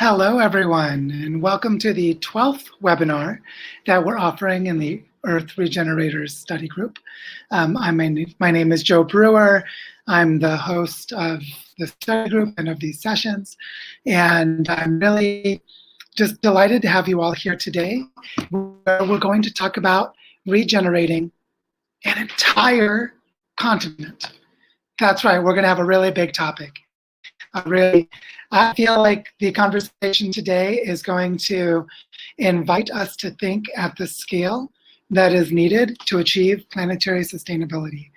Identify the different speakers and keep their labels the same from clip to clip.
Speaker 1: Hello, everyone, and welcome to the 12th webinar that we're offering in the Earth Regenerators Study Group. My name is Joe Brewer. I'm the host of the study group and of these sessions, and I'm really just delighted to have you all here today, where we're going to talk about regenerating an entire continent. That's right, we're going to have a really big topic. I feel like the conversation today is going to invite us to think at the scale that is needed to achieve planetary sustainability.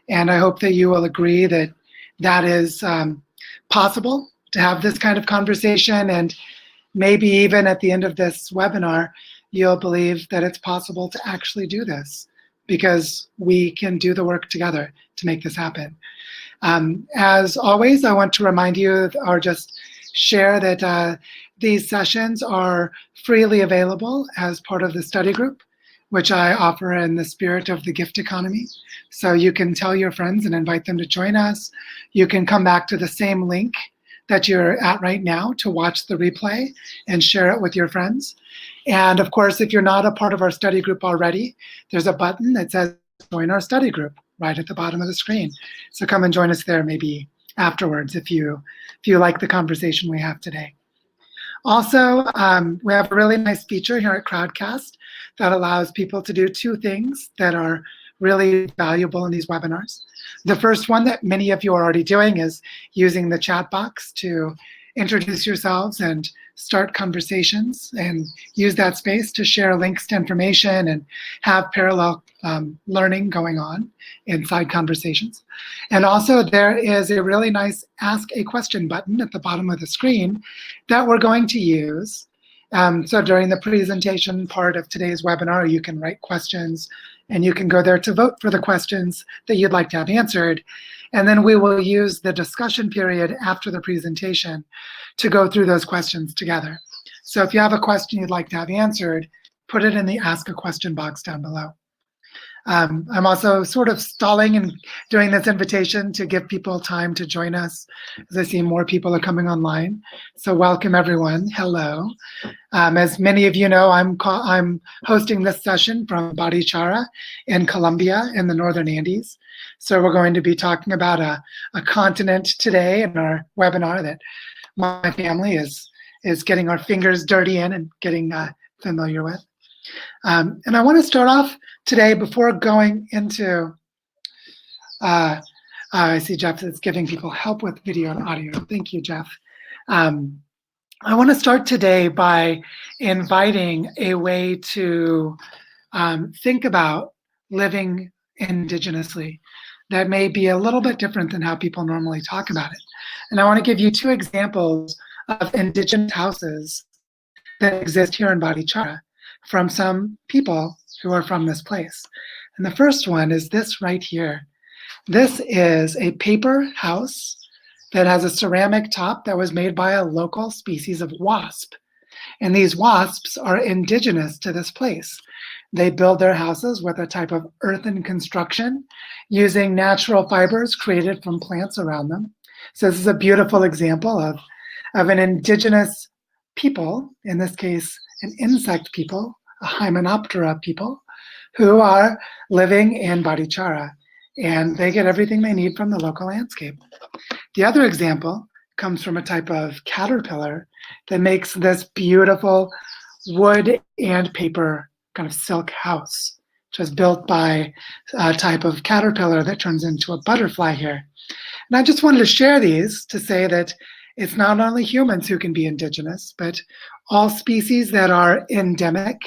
Speaker 1: And I hope that you will agree that that is possible to have this kind of conversation, and maybe even at the end of this webinar, you'll believe that it's possible to actually do this because we can do the work together to make this happen. As always, I want to remind you or just share that these sessions are freely available as part of the study group, which I offer in the spirit of the gift economy. So you can tell your friends and invite them to join us. You can come back to the same link that you're at right now to watch the replay and share it with your friends. And of course, if you're not a part of our study group already, there's a button that says join our study group right at the bottom of the screen. So come and join us there maybe afterwards if you like the conversation we have today. Also, we have a really nice feature here at Crowdcast that allows people to do two things that are really valuable in these webinars. The first one that many of you are already doing is using the chat box to introduce yourselves and start conversations and use that space to share links to information and have parallel learning going on inside conversations. And also there is a really nice Ask a Question button at the bottom of the screen that we're going to use. So during the presentation part of today's webinar, you can write questions and you can go there to vote for the questions that you'd like to have answered. And then we will use the discussion period after the presentation to go through those questions together. So if you have a question you'd like to have answered, put it in the Ask a Question box down below. I'm also sort of stalling and doing this invitation to give people time to join us as I see more people are coming online. So welcome everyone, hello. As many of you know, I'm hosting this session from Barichara in Colombia in the Northern Andes. So we're going to be talking about a continent today in our webinar that my family is getting our fingers dirty in and getting familiar with. And I want to start off today before going into, I see Jeff is giving people help with video and audio. Thank you, Jeff. I want to start today by inviting a way to think about living indigenously that may be a little bit different than how people normally talk about it. And I want to give you two examples of indigenous houses that exist here in Barichara from some people who are from this place. And the first one is this right here. This is a paper house that has a ceramic top that was made by a local species of wasp. And these wasps are indigenous to this place. They build their houses with a type of earthen construction using natural fibers created from plants around them. So this is a beautiful example of an indigenous people, in this case, an insect people, a Hymenoptera people, who are living in Barichara, and they get everything they need from the local landscape. The other example comes from a type of caterpillar that makes this beautiful wood and paper kind of silk house, which was built by a type of caterpillar that turns into a butterfly here. And I just wanted to share these to say that it's not only humans who can be indigenous, but all species that are endemic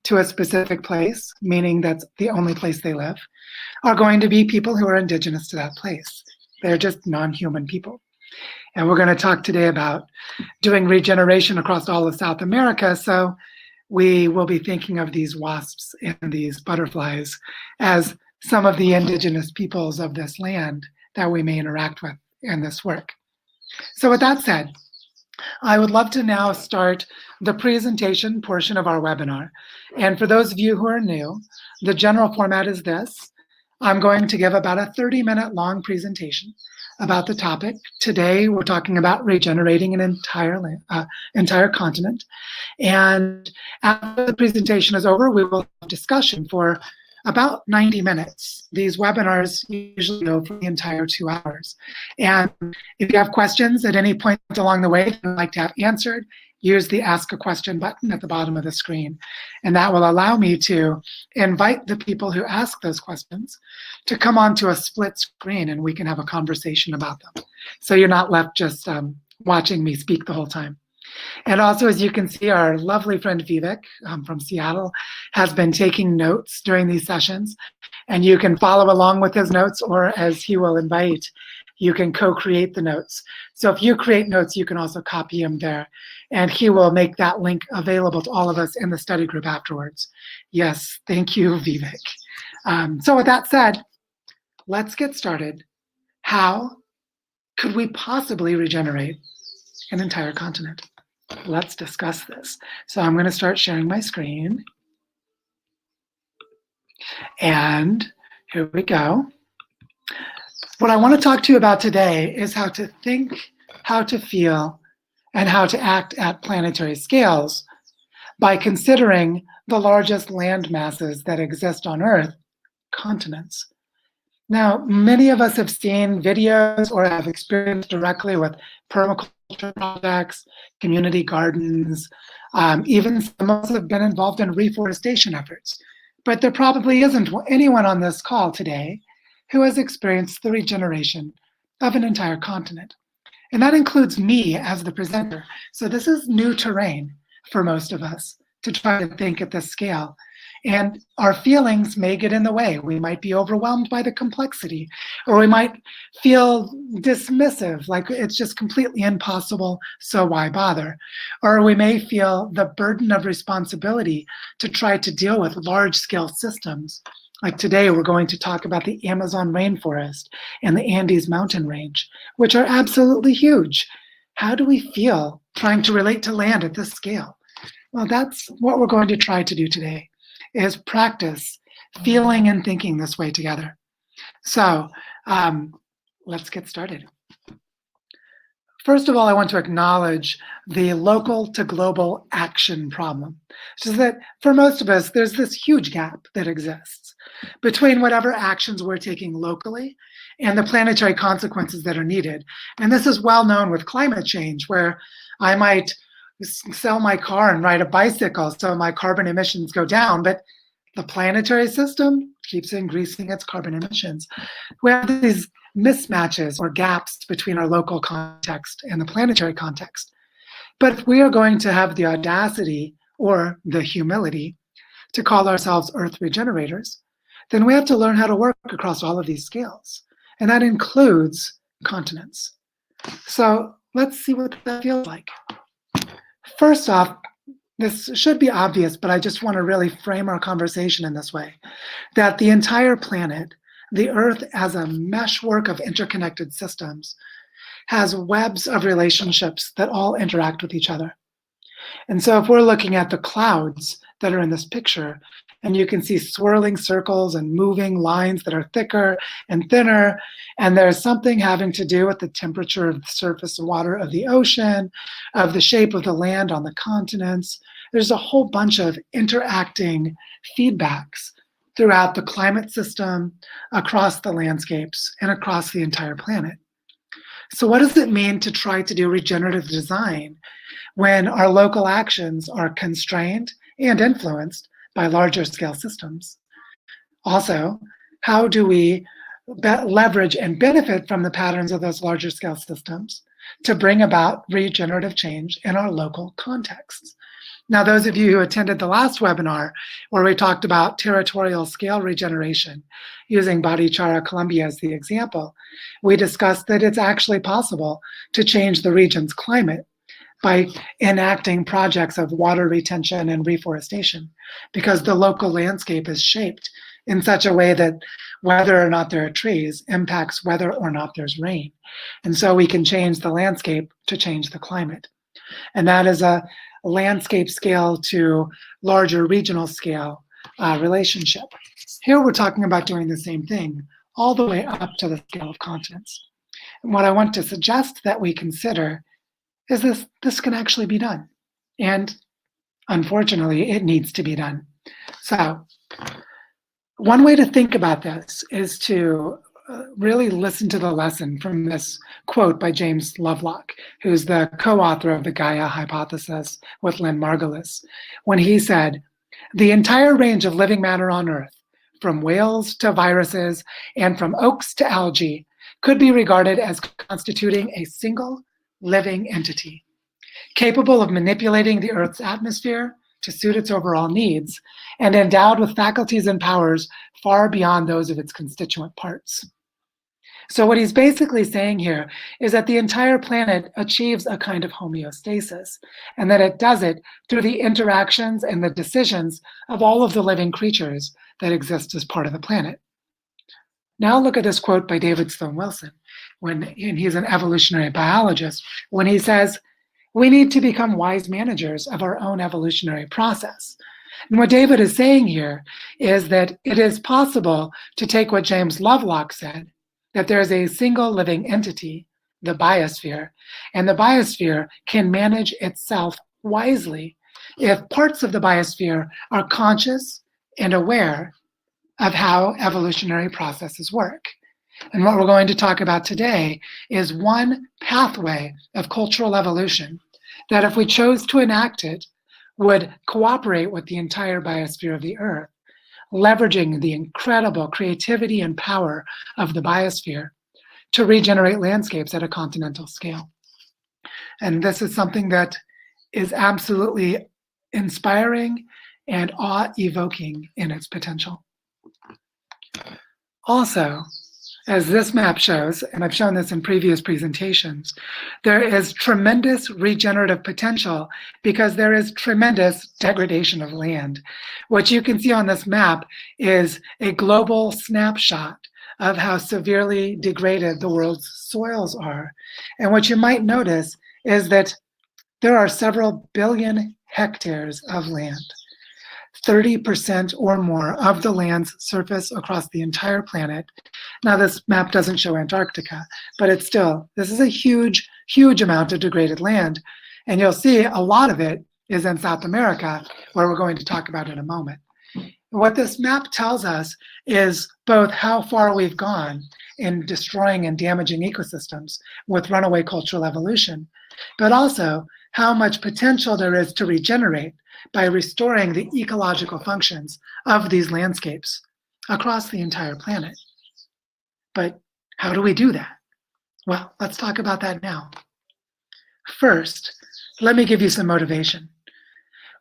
Speaker 1: to a specific place, meaning that's the only place they live, are going to be people who are indigenous to that place. They're just non-human people. And we're going to talk today about doing regeneration across all of South America. So we will be thinking of these wasps and these butterflies as some of the indigenous peoples of this land that we may interact with in this work. So with that said, I would love to now start the presentation portion of our webinar. And for those of you who are new, the general format is this. I'm going to give about a 30-minute long presentation about the topic. Today, we're talking about regenerating an entire continent. And after the presentation is over, we will have discussion for about 90 minutes. These webinars usually go for the entire 2 hours. And if you have questions at any point along the way that you'd like to have answered, use the Ask a Question button at the bottom of the screen. And that will allow me to invite the people who ask those questions to come onto a split screen and we can have a conversation about them. So you're not left just watching me speak the whole time. And also, as you can see, our lovely friend Vivek from Seattle has been taking notes during these sessions. And you can follow along with his notes, or as he will invite, you can co-create the notes. So if you create notes, you can also copy them there. And he will make that link available to all of us in the study group afterwards. Yes, thank you, Vivek. So with that said, let's get started. How could we possibly regenerate an entire continent? Let's discuss this. So I'm going to start sharing my screen. And here we go. What I want to talk to you about today is how to think, how to feel, and how to act at planetary scales by considering the largest land masses that exist on Earth, continents. Now, many of us have seen videos or have experienced directly with permaculture projects, community gardens, even some of us have been involved in reforestation efforts. But there probably isn't anyone on this call today who has experienced the regeneration of an entire continent. And that includes me as the presenter. So this is new terrain for most of us to try to think at this scale. And our feelings may get in the way. We might be overwhelmed by the complexity, or we might feel dismissive, like it's just completely impossible, so why bother? Or we may feel the burden of responsibility to try to deal with large-scale systems. Like today, we're going to talk about the Amazon rainforest and the Andes mountain range, which are absolutely huge. How do we feel trying to relate to land at this scale? Well, that's what we're going to try to do today, is practice feeling and thinking this way together. So let's get started. First of all, I want to acknowledge the local to global action problem, which is that for most of us, there's this huge gap that exists between whatever actions we're taking locally and the planetary consequences that are needed. And this is well known with climate change, where I might sell my car and ride a bicycle so my carbon emissions go down, but the planetary system keeps increasing its carbon emissions. We have these mismatches or gaps between our local context and the planetary context. But if we are going to have the audacity or the humility to call ourselves Earth regenerators, then we have to learn how to work across all of these scales. And that includes continents. So let's see what that feels like. First off, this should be obvious, but I just want to really frame our conversation in this way, that the entire planet, the Earth as a meshwork of interconnected systems, has webs of relationships that all interact with each other. And so if we're looking at the clouds that are in this picture, and you can see swirling circles and moving lines that are thicker and thinner, and there's something having to do with the temperature of the surface water of the ocean, of the shape of the land on the continents. There's a whole bunch of interacting feedbacks throughout the climate system, across the landscapes, and across the entire planet. So what does it mean to try to do regenerative design when our local actions are constrained and influenced by larger scale systems? Also, how do we leverage and benefit from the patterns of those larger scale systems to bring about regenerative change in our local contexts? Now, those of you who attended the last webinar where we talked about territorial scale regeneration using Barichara, Colombia as the example, we discussed that it's actually possible to change the region's climate by enacting projects of water retention and reforestation, because the local landscape is shaped in such a way that whether or not there are trees impacts whether or not there's rain. And so we can change the landscape to change the climate. And that is a landscape scale to larger regional scale relationship. Here we're talking about doing the same thing all the way up to the scale of continents. And what I want to suggest that we consider is this can actually be done. And unfortunately, it needs to be done. So one way to think about this is to really listen to the lesson from this quote by James Lovelock, who's the co-author of the Gaia hypothesis with Lynn Margulis, when he said, "The entire range of living matter on Earth, from whales to viruses and from oaks to algae, could be regarded as constituting a single living entity, capable of manipulating the Earth's atmosphere to suit its overall needs, and endowed with faculties and powers far beyond those of its constituent parts." So what he's basically saying here is that the entire planet achieves a kind of homeostasis, and that it does it through the interactions and the decisions of all of the living creatures that exist as part of the planet. Now look at this quote by David Sloan Wilson, and he's an evolutionary biologist, when he says, "We need to become wise managers of our own evolutionary process." And what David is saying here is that it is possible to take what James Lovelock said, that there is a single living entity, the biosphere, and the biosphere can manage itself wisely if parts of the biosphere are conscious and aware of how evolutionary processes work. And what we're going to talk about today is one pathway of cultural evolution that, if we chose to enact it, would cooperate with the entire biosphere of the Earth, leveraging the incredible creativity and power of the biosphere to regenerate landscapes at a continental scale. And this is something that is absolutely inspiring and awe-evoking in its potential. Also, as this map shows, and I've shown this in previous presentations, there is tremendous regenerative potential because there is tremendous degradation of land. What you can see on this map is a global snapshot of how severely degraded the world's soils are. And what you might notice is that there are several billion hectares of land. 30% or more of the land's surface across the entire planet. Now, this map doesn't show Antarctica, but it's still, this is a huge, huge amount of degraded land. And you'll see a lot of it is in South America, where we're going to talk about in a moment. What this map tells us is both how far we've gone in destroying and damaging ecosystems with runaway cultural evolution, but also how much potential there is to regenerate by restoring the ecological functions of these landscapes across the entire planet. But how do we do that? Well, let's talk about that now. First, let me give you some motivation.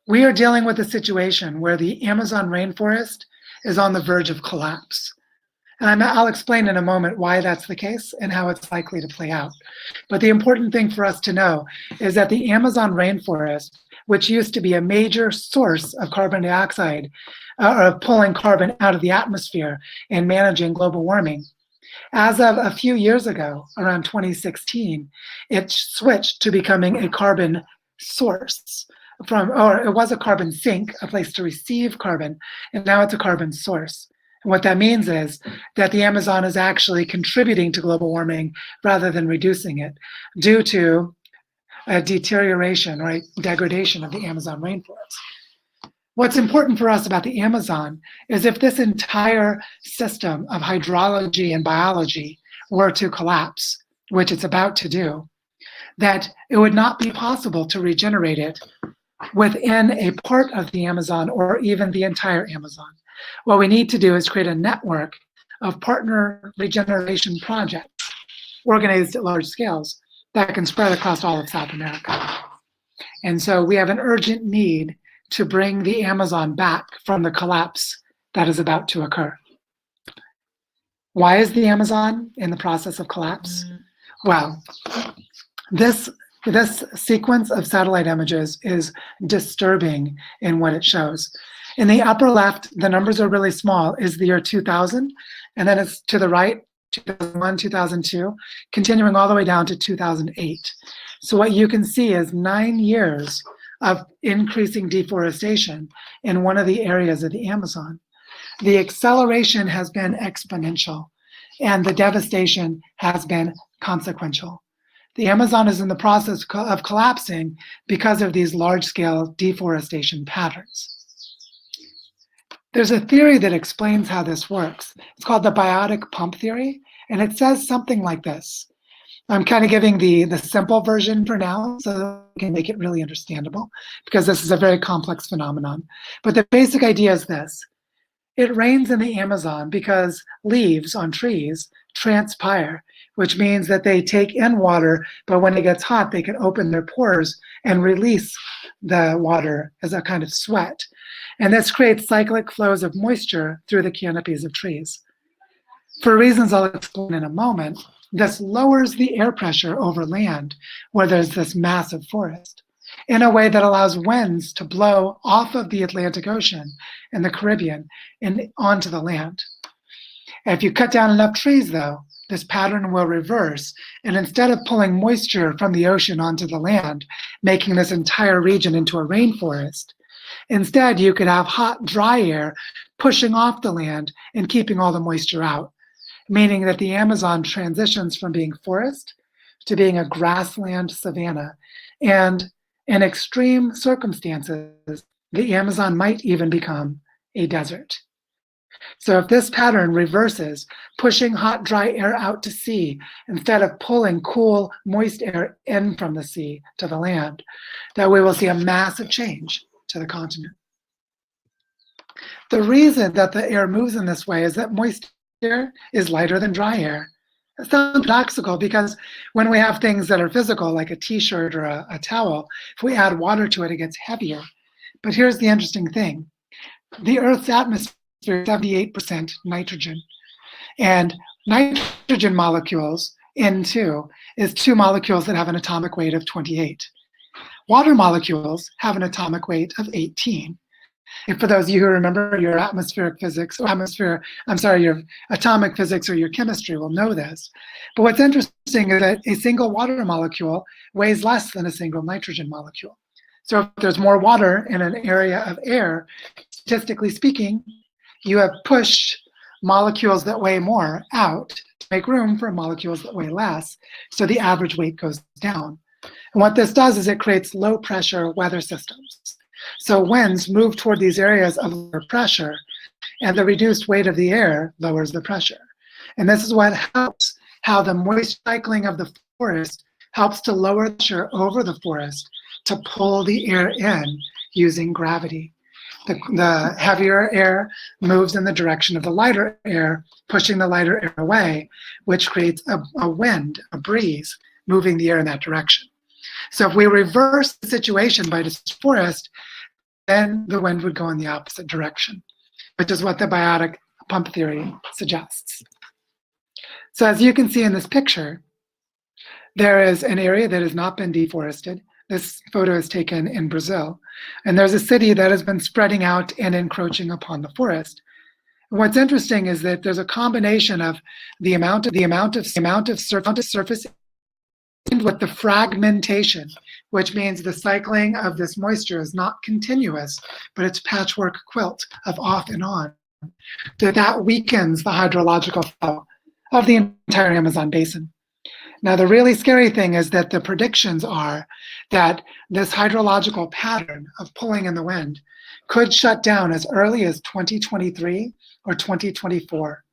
Speaker 1: We are dealing with a situation where the Amazon rainforest is on the verge of collapse. And I'll explain in a moment why that's the case and how it's likely to play out. But the important thing for us to know is that the Amazon rainforest, which used to be a major source of carbon dioxide, of pulling carbon out of the atmosphere and managing global warming, as of a few years ago, around 2016, it switched to becoming a carbon source. Or it was a carbon sink, a place to receive carbon, and now it's a carbon source. And what that means is that the Amazon is actually contributing to global warming rather than reducing it, due to a deterioration, right, degradation of the Amazon rainforest. What's important for us about the Amazon is if this entire system of hydrology and biology were to collapse, which it's about to do, that it would not be possible to regenerate it within a part of the Amazon or even the entire Amazon. What we need to do is create a network of partner regeneration projects organized at large scales that can spread across all of South America. And so we have an urgent need to bring the Amazon back from the collapse that is about to occur. Why is the Amazon in the process of collapse? Well, this sequence of satellite images is disturbing in what it shows. In the upper left, the numbers are really small, is the year 2000, and then it's to the right, 2001, 2002, continuing all the way down to 2008. So what you can see is 9 years of increasing deforestation in one of the areas of the Amazon. The acceleration has been exponential, and the devastation has been consequential. The Amazon is in the process of collapsing because of these large-scale deforestation patterns. There's a theory that explains how this works. It's called the biotic pump theory, and it says something like this. I'm kind of giving the simple version for now so that we can make it really understandable, because this is a very complex phenomenon. But the basic idea is this. It rains in the Amazon because leaves on trees transpire, which means that they take in water, but when it gets hot, they can open their pores and release the water as a kind of sweat. And this creates cyclic flows of moisture through the canopies of trees. For reasons I'll explain in a moment, this lowers the air pressure over land where there's this massive forest in a way that allows winds to blow off of the Atlantic Ocean and the Caribbean and onto the land. If you cut down enough trees, though, this pattern will reverse, and instead of pulling moisture from the ocean onto the land, making this entire region into a rainforest, instead you could have hot, dry air pushing off the land and keeping all the moisture out, meaning that the Amazon transitions from being forest to being a grassland savanna. And in extreme circumstances, the Amazon might even become a desert. So if this pattern reverses, pushing hot, dry air out to sea instead of pulling cool, moist air in from the sea to the land, then we will see a massive change to the continent. The reason that the air moves in this way is that moist air is lighter than dry air. It sounds paradoxical because when we have things that are physical, like a t-shirt or a towel, if we add water to it, it gets heavier. But here's the interesting thing. The Earth's atmosphere is 78% nitrogen. And nitrogen molecules, N2, is two molecules that have an atomic weight of 28. Water molecules have an atomic weight of 18. And for those of you who remember your atmospheric physics, or your atomic physics or your chemistry will know this. But what's interesting is that a single water molecule weighs less than a single nitrogen molecule. So if there's more water in an area of air, statistically speaking, you have pushed molecules that weigh more out to make room for molecules that weigh less, so the average weight goes down. And what this does is it creates low pressure weather systems. So winds move toward these areas of lower pressure, and the reduced weight of the air lowers the pressure. And this is what helps how the moist cycling of the forest helps to lower the pressure over the forest to pull the air in using gravity. The heavier air moves in the direction of the lighter air, pushing the lighter air away, which creates a wind, a breeze, moving the air in that direction. So if we reverse the situation by this forest, then the wind would go in the opposite direction, which is what the biotic pump theory suggests. So as you can see in this picture, there is an area that has not been deforested. This photo is taken in Brazil, and there's a city that has been spreading out and encroaching upon the forest. And what's interesting is that there's a combination of the amount of surface and with the fragmentation, which means the cycling of this moisture is not continuous, but it's patchwork quilt of off and on. That weakens the hydrological flow of the entire Amazon basin. Now, the really scary thing is that the predictions are that this hydrological pattern of pulling in the wind could shut down as early as 2023 or 2024.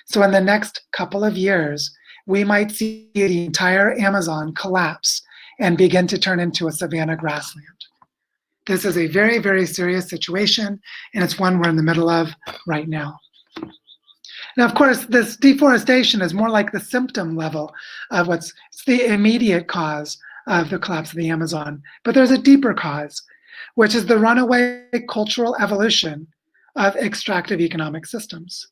Speaker 1: So in the next couple of years, we might see the entire Amazon collapse and begin to turn into a savanna grassland. This is a very, very serious situation, and it's one we're in the middle of right now. Now, of course, this deforestation is more like the symptom level of it's the immediate cause of the collapse of the Amazon. But there's a deeper cause, which is the runaway cultural evolution of extractive economic systems.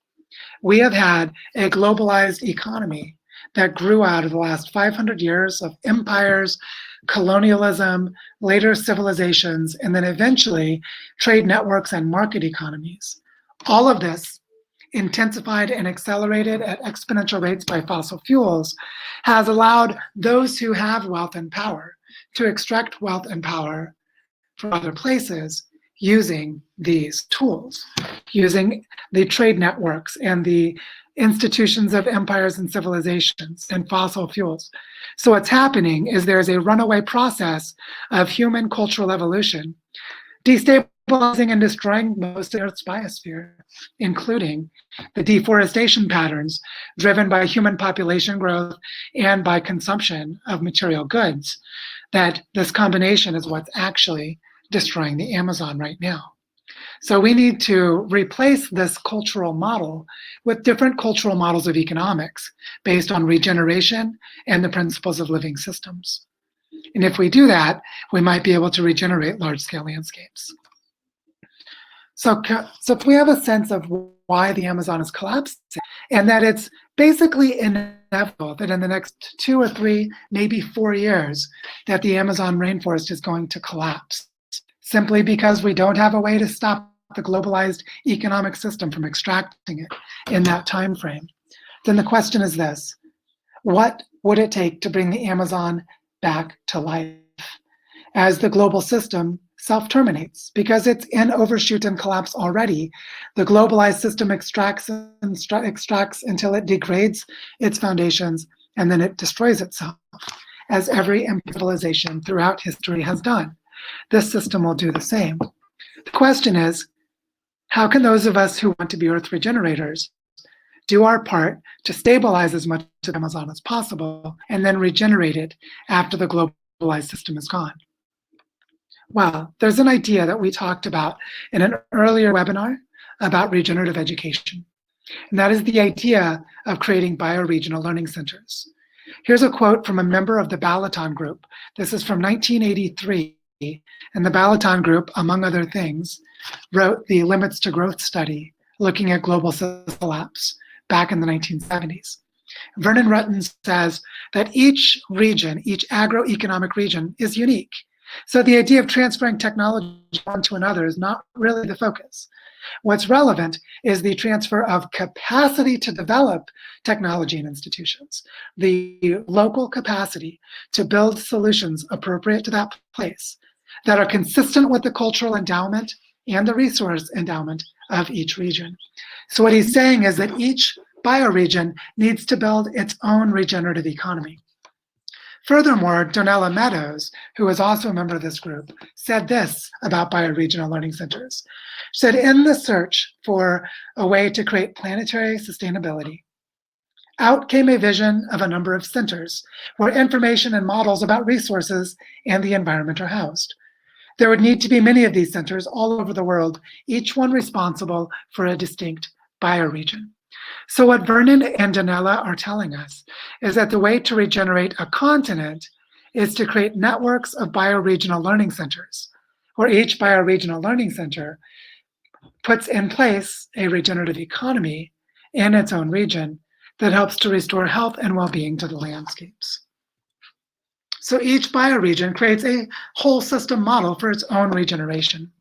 Speaker 1: We have had a globalized economy that grew out of the last 500 years of empires, colonialism, later civilizations, and then eventually trade networks and market economies. All of this, intensified and accelerated at exponential rates by fossil fuels, has allowed those who have wealth and power to extract wealth and power from other places using these tools. using the trade networks and the institutions of empires and civilizations and fossil fuels. So what's happening is there's a runaway process of human cultural evolution, destabilizing and destroying most of Earth's biosphere, including the deforestation patterns driven by human population growth and by consumption of material goods. That this combination is what's actually destroying the Amazon right now. So we need to replace this cultural model with different cultural models of economics based on regeneration and the principles of living systems. And if we do that, we might be able to regenerate large-scale landscapes. So if we have a sense of why the Amazon is collapsing, and that it's basically inevitable that in the next 2 or 3, maybe 4 years, that the Amazon rainforest is going to collapse, simply because we don't have a way to stop the globalized economic system from extracting it in that time frame, then the question is this: what would it take to bring the Amazon back to life as the global system self-terminates? Because it's in overshoot and collapse already. The globalized system extracts until it degrades its foundations, and then it destroys itself, as every civilization throughout history has done. This system will do the same. The question is, how can those of us who want to be Earth regenerators do our part to stabilize as much of the Amazon as possible and then regenerate it after the globalized system is gone? Well, there's an idea that we talked about in an earlier webinar about regenerative education, and that is the idea of creating bioregional learning centers. Here's a quote from a member of the Biotic group. This is from 1983, and the Biotic group, among other things, wrote the Limits to Growth study looking at global collapse back in the 1970s. Vernon Rutten says that each region, each agroeconomic region, is unique. So the idea of transferring technology one to another is not really the focus. What's relevant is the transfer of capacity to develop technology and institutions, the local capacity to build solutions appropriate to that place that are consistent with the cultural endowment and the resource endowment of each region. So what he's saying is that each bioregion needs to build its own regenerative economy. Furthermore, Donella Meadows, who is also a member of this group, said this about bioregional learning centers. She said, in the search for a way to create planetary sustainability, out came a vision of a number of centers where information and models about resources and the environment are housed. There would need to be many of these centers all over the world, each one responsible for a distinct bioregion. So what Vernon and Donella are telling us is that the way to regenerate a continent is to create networks of bioregional learning centers, where each bioregional learning center puts in place a regenerative economy in its own region that helps to restore health and well-being to the landscapes. So each bioregion creates a whole system model for its own regeneration.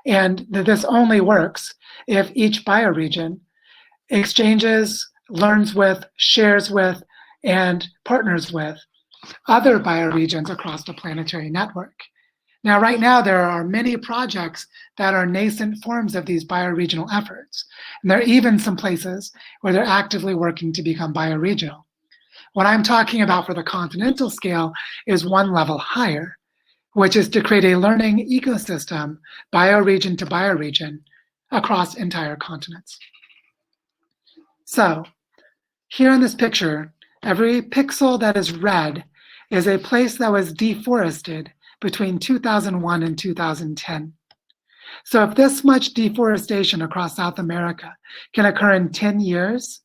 Speaker 1: And this only works if each bioregion exchanges, learns with, shares with, and partners with other bioregions across the planetary network. Now, right now, there are many projects that are nascent forms of these bioregional efforts. And there are even some places where they're actively working to become bioregional. What I'm talking about for the continental scale is one level higher, which is to create a learning ecosystem, bioregion to bioregion, across entire continents. So here in this picture, every pixel that is red is a place that was deforested between 2001 and 2010. So if this much deforestation across South America can occur in 10 years,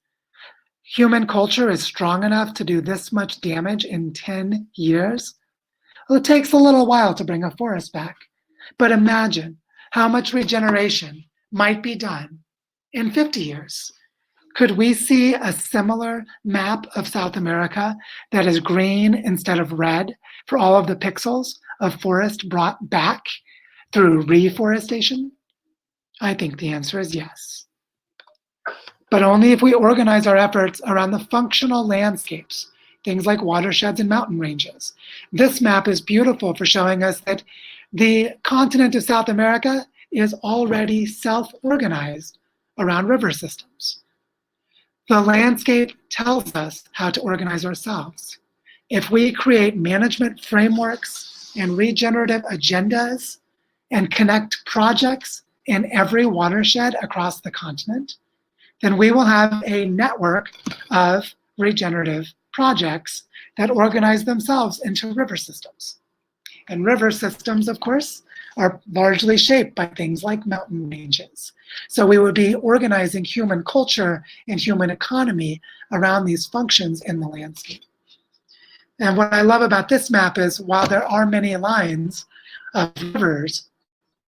Speaker 1: human culture is strong enough to do this much damage in 10 years? Well, it takes a little while to bring a forest back. But imagine how much regeneration might be done in 50 years. Could we see a similar map of South America that is green instead of red for all of the pixels of forest brought back through reforestation? I think the answer is yes. But only if we organize our efforts around the functional landscapes, things like watersheds and mountain ranges. This map is beautiful for showing us that the continent of South America is already self-organized around river systems. The landscape tells us how to organize ourselves. If we create management frameworks and regenerative agendas and connect projects in every watershed across the continent, then we will have a network of regenerative projects that organize themselves into river systems. And river systems, of course, are largely shaped by things like mountain ranges. So we would be organizing human culture and human economy around these functions in the landscape. And what I love about this map is while there are many lines of rivers,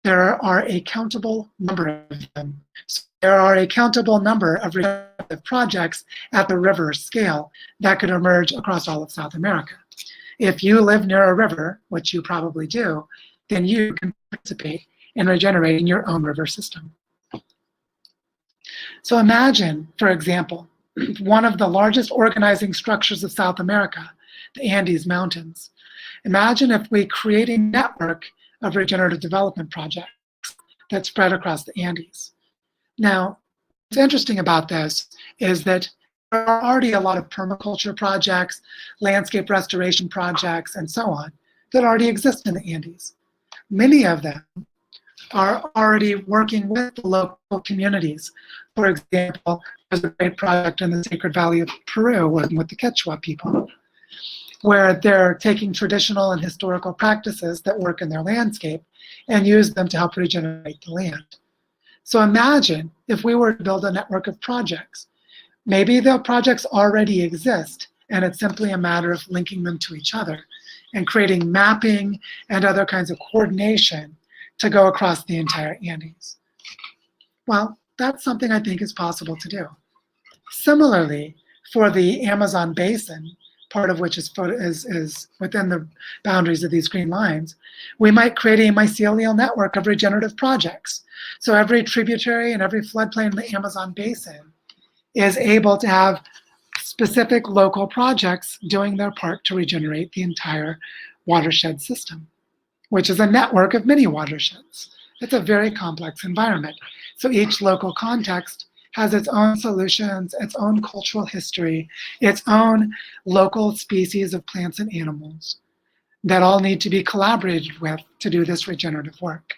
Speaker 1: there are a countable number of them. So there are a countable number of regenerative projects at the river scale that could emerge across all of South America. If you live near a river, which you probably do, then you can participate in regenerating your own river system. So imagine, for example, one of the largest organizing structures of South America, the Andes Mountains. Imagine if we create a network of regenerative development projects that spread across the Andes. Now, what's interesting about this is that there are already a lot of permaculture projects, landscape restoration projects, and so on that already exist in the Andes. Many of them are already working with the local communities. For example, there's a great project in the Sacred Valley of Peru working with the Quechua people, where they're taking traditional and historical practices that work in their landscape and use them to help regenerate the land. So imagine if we were to build a network of projects. Maybe the projects already exist, and it's simply a matter of linking them to each other and creating mapping and other kinds of coordination to go across the entire Andes. Well, that's something I think is possible to do. Similarly, for the Amazon basin, part of which is within the boundaries of these green lines, we might create a mycelial network of regenerative projects. So every tributary and every floodplain in the Amazon basin is able to have specific local projects doing their part to regenerate the entire watershed system, which is a network of many watersheds. It's a very complex environment. So each local context has its own solutions, its own cultural history, its own local species of plants and animals that all need to be collaborated with to do this regenerative work.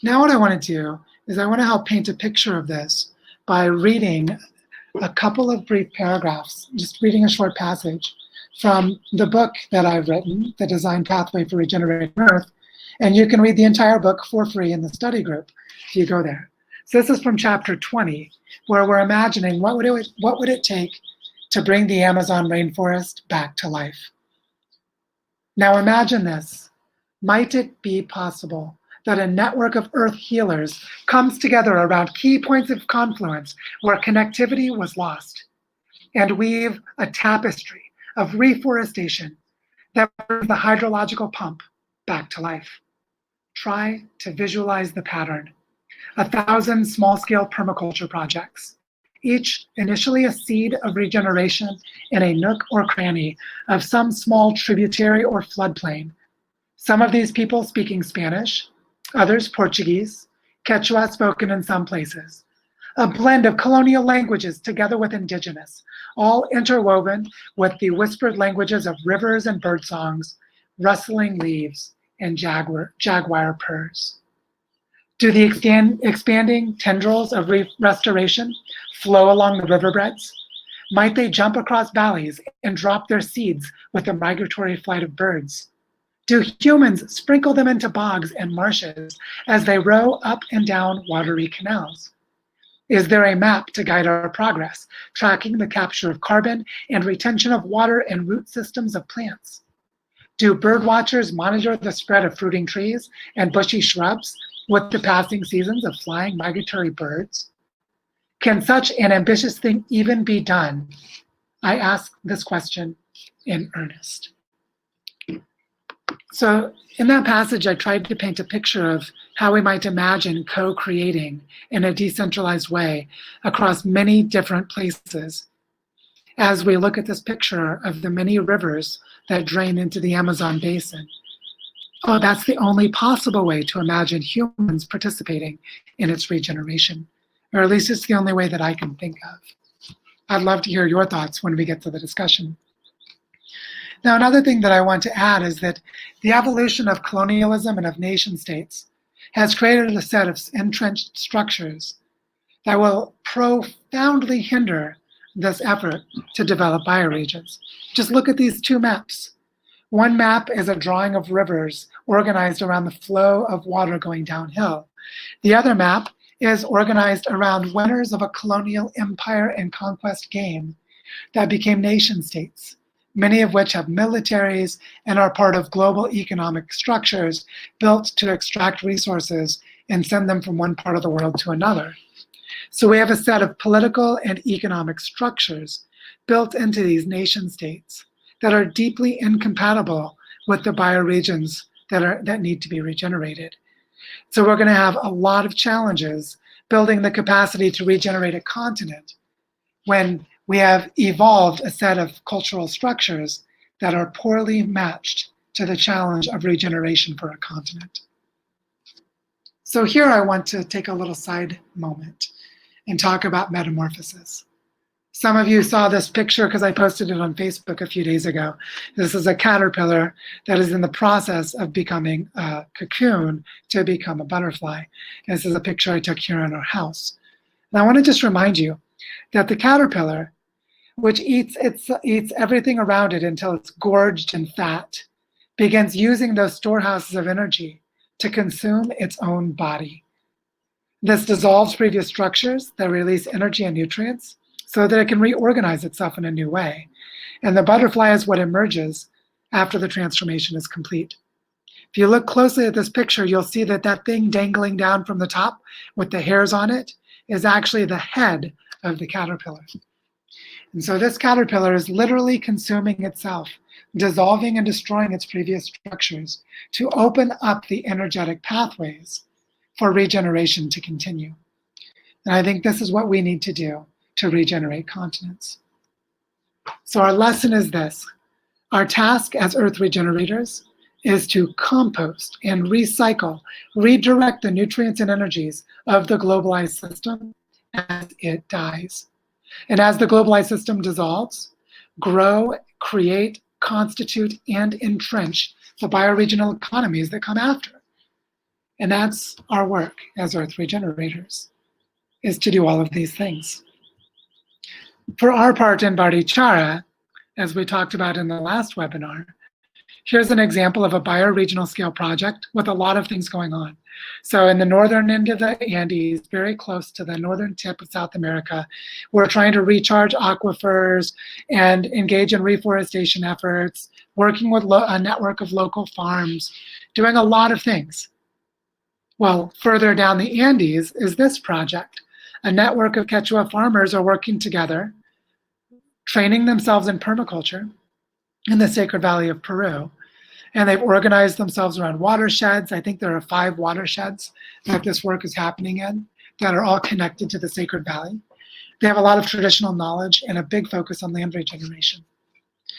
Speaker 1: Now what I want to do is I want to help paint a picture of this by reading a couple of brief paragraphs, just reading a short passage from the book that I've written, The Design Pathway for Regenerating Earth, and you can read the entire book for free in the study group if you go there. So this is from chapter 20, where we're imagining what would it take to bring the Amazon rainforest back to life. Now imagine this. Might it be possible that a network of earth healers comes together around key points of confluence where connectivity was lost and weave a tapestry of reforestation that brings the hydrological pump back to life? Try to visualize the pattern. 1,000 small-scale permaculture projects, each initially a seed of regeneration in a nook or cranny of some small tributary or floodplain. Some of these people speaking Spanish, others Portuguese, Quechua spoken in some places. A blend of colonial languages together with indigenous, all interwoven with the whispered languages of rivers and bird songs, rustling leaves, and jaguar purrs. Do the expanding tendrils of restoration flow along the riverbeds? Might they jump across valleys and drop their seeds with the migratory flight of birds? Do humans sprinkle them into bogs and marshes as they row up and down watery canals? Is there a map to guide our progress, tracking the capture of carbon and retention of water and root systems of plants? Do bird watchers monitor the spread of fruiting trees and bushy shrubs with the passing seasons of flying migratory birds? Can such an ambitious thing even be done? I ask this question in earnest. So in that passage, I tried to paint a picture of how we might imagine co-creating in a decentralized way across many different places as we look at this picture of the many rivers that drain into the Amazon basin. oh, that's the only possible way to imagine humans participating in its regeneration. Or at least it's the only way that I can think of. I'd love to hear your thoughts when we get to the discussion. Now, another thing that I want to add is that the evolution of colonialism and of nation states has created a set of entrenched structures that will profoundly hinder this effort to develop bioregions. Just look at these two maps. One map is a drawing of rivers organized around the flow of water going downhill. The other map is organized around winners of a colonial empire and conquest game that became nation states, many of which have militaries and are part of global economic structures built to extract resources and send them from one part of the world to another. So we have a set of political and economic structures built into these nation states that are deeply incompatible with the bioregions that need to be regenerated. So we're going to have a lot of challenges building the capacity to regenerate a continent when we have evolved a set of cultural structures that are poorly matched to the challenge of regeneration for a continent. So here I want to take a little side moment and talk about metamorphosis. Some of you saw this picture because I posted it on Facebook a few days ago. This is a caterpillar that is in the process of becoming a cocoon to become a butterfly. And this is a picture I took here in our house. And I want to just remind you that the caterpillar, which eats everything around it until it's gorged and fat, begins using those storehouses of energy to consume its own body. This dissolves previous structures that release energy and nutrients so that it can reorganize itself in a new way. And the butterfly is what emerges after the transformation is complete. If you look closely at this picture, you'll see that that thing dangling down from the top with the hairs on it is actually the head of the caterpillar. And so this caterpillar is literally consuming itself, dissolving and destroying its previous structures to open up the energetic pathways for regeneration to continue. And I think this is what we need to do to regenerate continents. So our lesson is this. Our task as Earth regenerators is to compost and recycle, redirect the nutrients and energies of the globalized system as it dies. And as the globalized system dissolves, grow, create, constitute, and entrench the bioregional economies that come after. And that's our work as Earth regenerators, is to do all of these things. For our part in Barichara, as we talked about in the last webinar, here's an example of a bioregional scale project with a lot of things going on. So in the northern end of the Andes, very close to the northern tip of South America, we're trying to recharge aquifers and engage in reforestation efforts, working with a network of local farms, doing a lot of things. Well, further down the Andes is this project. A network of Quechua farmers are working together, training themselves in permaculture in the Sacred Valley of Peru. And they've organized themselves around watersheds. I think there are 5 watersheds that this work is happening in that are all connected to the Sacred Valley. They have a lot of traditional knowledge and a big focus on land regeneration.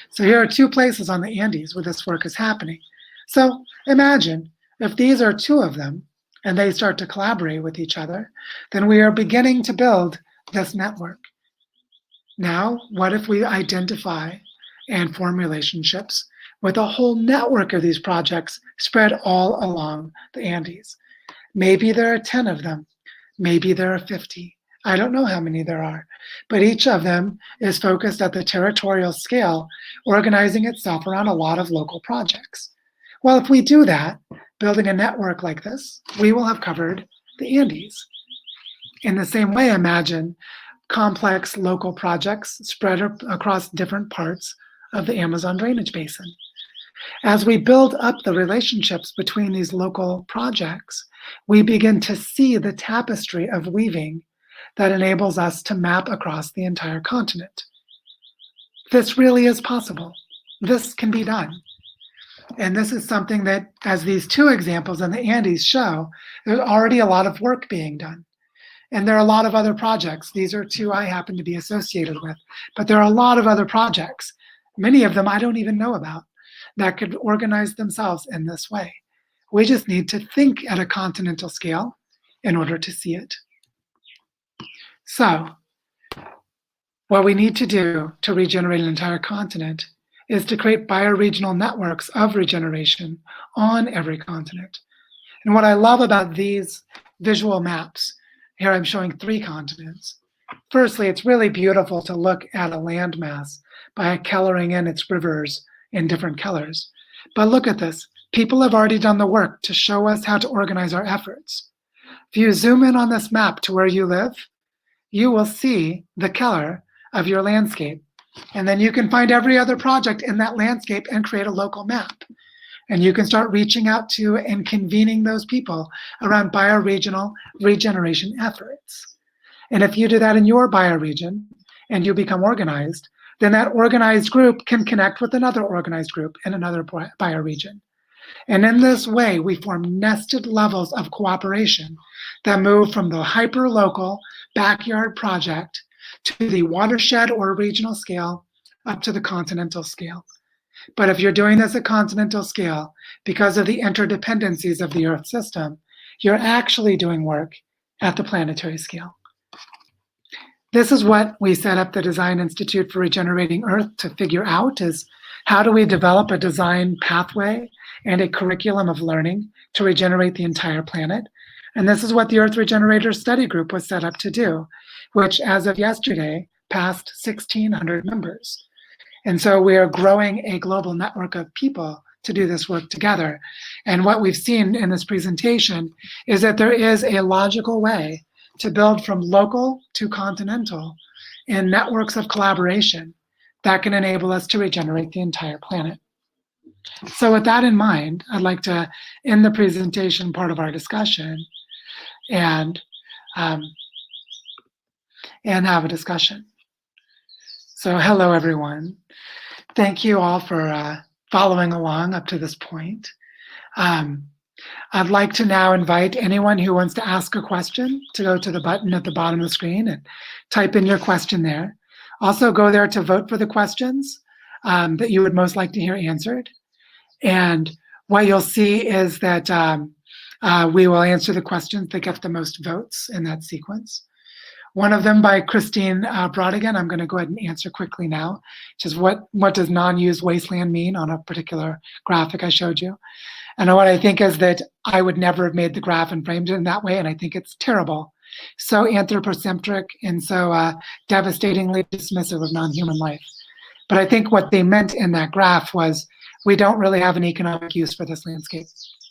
Speaker 1: So here are 2 places on the Andes where this work is happening. So imagine if these are 2 of them and they start to collaborate with each other, then we are beginning to build this network. Now, what if we identify and form relationships with a whole network of these projects spread all along the Andes? Maybe there are 10 of them. Maybe there are 50. I don't know how many there are, but each of them is focused at the territorial scale, organizing itself around a lot of local projects. Well, if we do that, building a network like this, we will have covered the Andes. In the same way, imagine complex local projects spread across different parts of the Amazon drainage basin. As we build up the relationships between these local projects, we begin to see the tapestry of weaving that enables us to map across the entire continent. This really is possible. This can be done. And this is something that, as these 2 examples in the Andes show, there's already a lot of work being done. And there are a lot of other projects. These are 2 I happen to be associated with. But there are a lot of other projects, many of them I don't even know about, that could organize themselves in this way. We just need to think at a continental scale in order to see it. So, what we need to do to regenerate an entire continent is to create bioregional networks of regeneration on every continent. And what I love about these visual maps, here I'm showing 3 continents. Firstly, it's really beautiful to look at a landmass by coloring in its rivers in different colors. But look at this. People have already done the work to show us how to organize our efforts. If you zoom in on this map to where you live, you will see the color of your landscape. And then you can find every other project in that landscape and create a local map. And you can start reaching out to and convening those people around bioregional regeneration efforts. And if you do that in your bioregion and you become organized, then that organized group can connect with another organized group in another bioregion. And in this way, we form nested levels of cooperation that move from the hyper-local backyard project to the watershed or regional scale up to the continental scale. But if you're doing this at continental scale, because of the interdependencies of the Earth system, you're actually doing work at the planetary scale. This is what we set up the Design Institute for Regenerating Earth to figure out, is how do we develop a design pathway and a curriculum of learning to regenerate the entire planet? And this is what the Earth Regenerators Study Group was set up to do, which as of yesterday passed 1,600 members. And so we are growing a global network of people to do this work together. And what we've seen in this presentation is that there is a logical way to build from local to continental in networks of collaboration that can enable us to regenerate the entire planet. So with that in mind, I'd like to end the presentation part of our discussion and have a discussion. So hello, everyone. Thank you all for following along up to this point. I'd like to now invite anyone who wants to ask a question to go to the button at the bottom of the screen and type in your question there. Also go there to vote for the questions that you would most like to hear answered. And what you'll see is that we will answer the questions that get the most votes in that sequence. One of them by Christine Brodigan, I'm going to go ahead and answer quickly now, which is what does non-used wasteland mean on a particular graphic I showed you. And what I think is that I would never have made the graph and framed it in that way, and I think it's terrible. So anthropocentric and so devastatingly dismissive of non-human life. But I think what they meant in that graph was we don't really have an economic use for this landscape.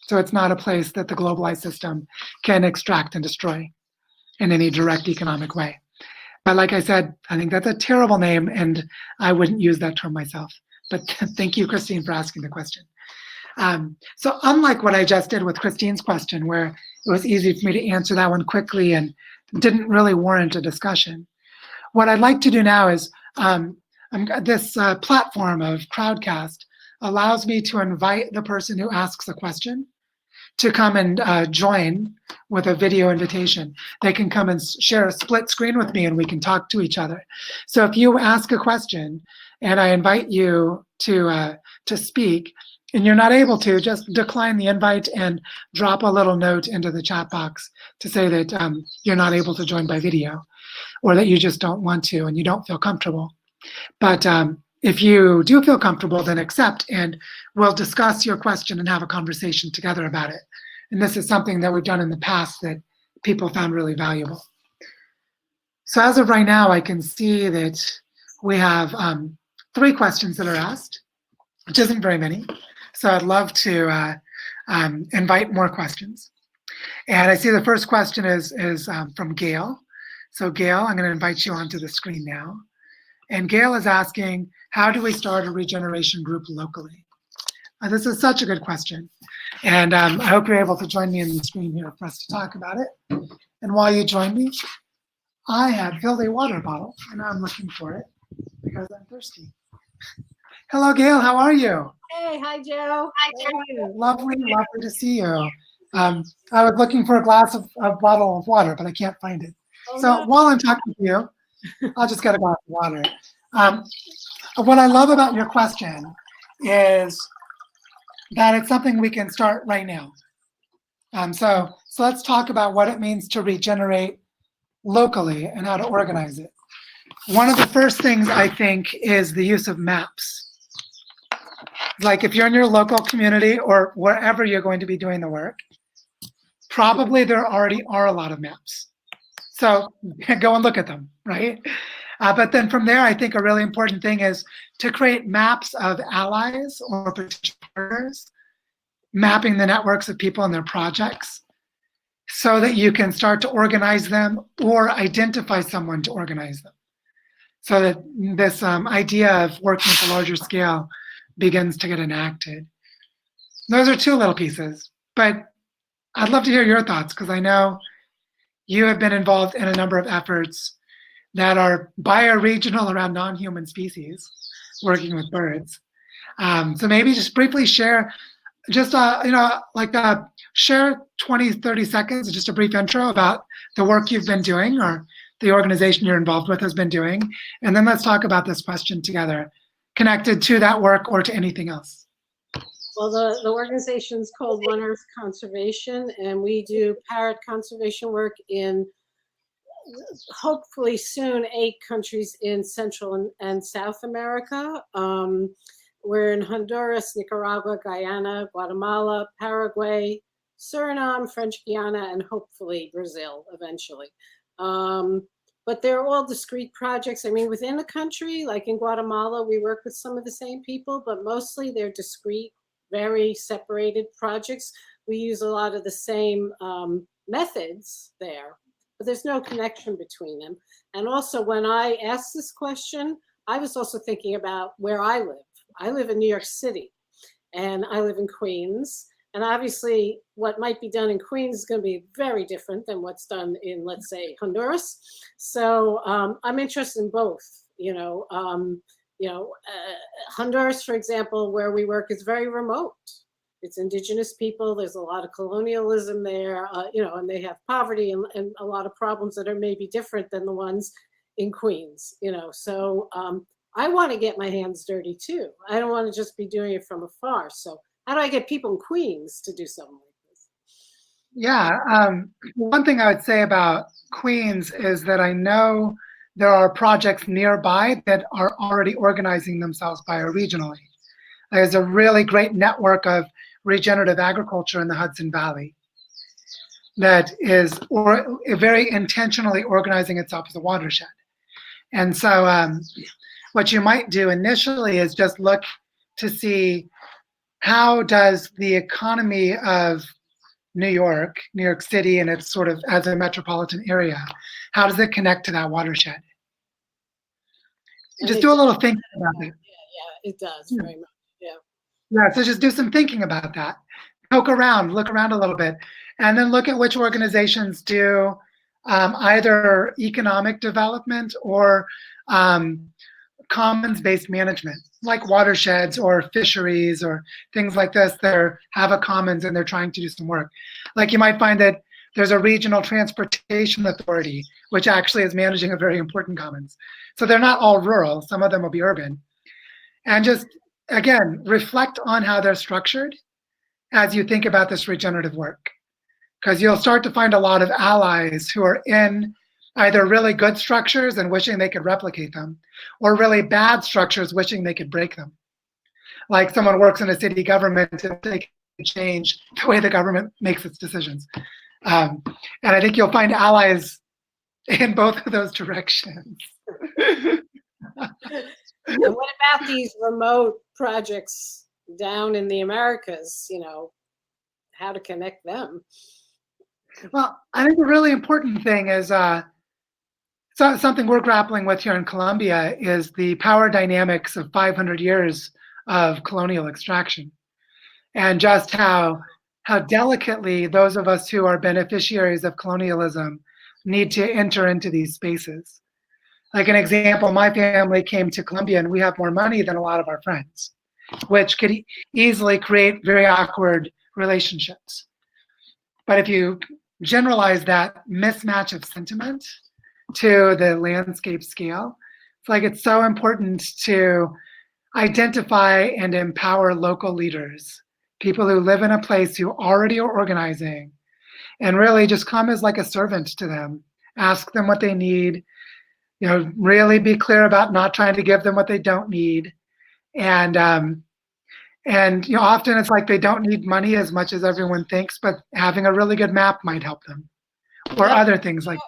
Speaker 1: So it's not a place that the globalized system can extract and destroy in any direct economic way. But like I said, I think that's a terrible name, and I wouldn't use that term myself. But thank you, Christine, for asking the question. So unlike what I just did with Christine's question, where it was easy for me to answer that one quickly and didn't really warrant a discussion, what I'd like to do now is this platform of Crowdcast allows me to invite the person who asks a question to come and join with a video invitation. They can come and share a split screen with me and we can talk to each other. So if you ask a question and I invite you to speak and you're not able to, just decline the invite and drop a little note into the chat box to say that you're not able to join by video or that you just don't want to and you don't feel comfortable. But if you do feel comfortable, then accept and we'll discuss your question and have a conversation together about it. And this is something that we've done in the past that people found really valuable. So as of right now, I can see that we have 3 questions that are asked, which isn't very many. So I'd love to invite more questions. And I see the first question is from Gail. So Gail, I'm going to invite you onto the screen now. And Gail is asking, how do we start a regeneration group locally? This is such a good question. And I hope you're able to join me in the screen here for us to talk about it. And while you join me, I have filled a water bottle and I'm looking for it because I'm thirsty. Hello, Gail, how are you?
Speaker 2: Hey, hi, Joe. Hi, Joe.
Speaker 1: Lovely to see you. I was looking for a bottle of water, but I can't find it.
Speaker 2: Oh,
Speaker 1: So
Speaker 2: no.
Speaker 1: while I'm talking to you, I'll just get a glass of water. What I love about your question is that it's something we can start right now. So let's talk about what it means to regenerate locally and how to organize it. One of the first things I think is the use of maps. Like if you're in your local community or wherever you're going to be doing the work, probably there already are a lot of maps. So go and look at them, right? But then from there, I think a really important thing is to create maps of allies or potential partners, mapping the networks of people and their projects so that you can start to organize them or identify someone to organize them. So that this idea of working at a larger scale begins to get enacted. Those are two little pieces, but I'd love to hear your thoughts because I know you have been involved in a number of efforts that are bioregional around non-human species, working with birds. So maybe just briefly share, just share 20, 30 seconds, just a brief intro about the work you've been doing or the organization you're involved with has been doing. And then let's talk about this question together, connected to that work or to anything else.
Speaker 2: Well, the organization's called One Earth Conservation, and we do parrot conservation work in hopefully soon 8 countries in Central and South America. We're in Honduras, Nicaragua, Guyana, Guatemala, Paraguay, Suriname, French Guiana, and hopefully Brazil eventually. But they're all discrete projects. I mean, within the country, like in Guatemala, we work with some of the same people, but mostly they're discrete, very separated projects. We use a lot of the same methods there, but there's no connection between them. And also when I asked this question, I was also thinking about where I live. I live in New York City and I live in Queens. And obviously what might be done in Queens is going to be very different than what's done in, let's say, Honduras. So I'm interested in both, Honduras, for example, where we work is very remote. It's indigenous people. There's a lot of colonialism there, and they have poverty and a lot of problems that are maybe different than the ones in Queens, So I want to get my hands dirty too. I don't want to just be doing it from afar. So how do I get people in Queens to do something like this?
Speaker 1: Yeah, one thing I would say about Queens is that I know there are projects nearby that are already organizing themselves bioregionally. There's a really great network of regenerative agriculture in the Hudson Valley that is very intentionally organizing itself as a watershed. And so what you might do initially is just look to see how does the economy of New York City, and it's sort of as a metropolitan area, how does it connect to that watershed? Just do a little thinking about it.
Speaker 2: Yeah, it does very much.
Speaker 1: Yeah, so just do some thinking about that. Look around a little bit, and then look at which organizations do either economic development or commons-based management, like watersheds or fisheries or things like this that have a commons and they're trying to do some work. Like you might find that there's a regional transportation authority, which actually is managing a very important commons. So they're not all rural, some of them will be urban. And just, again, reflect on how they're structured as you think about this regenerative work. Because you'll start to find a lot of allies who are in either really good structures and wishing they could replicate them, or really bad structures wishing they could break them. Like someone works in a city government and they can change the way the government makes its decisions. And I think you'll find allies in both of those directions.
Speaker 2: And what about these remote projects down in the Americas, how to connect them?
Speaker 1: Well, I think the really important thing is something we're grappling with here in Colombia is the power dynamics of 500 years of colonial extraction, and just how delicately those of us who are beneficiaries of colonialism need to enter into these spaces. Like an example, my family came to Colombia and we have more money than a lot of our friends, which could easily create very awkward relationships. But if you generalize that mismatch of sentiment to the landscape scale, it's so important to identify and empower local leaders, people who live in a place who already are organizing, and really just come as like a servant to them. Ask them what they need. Really be clear about not trying to give them what they don't need. And often it's like they don't need money as much as everyone thinks, but having a really good map might help them, or
Speaker 2: Yeah.
Speaker 1: other things like.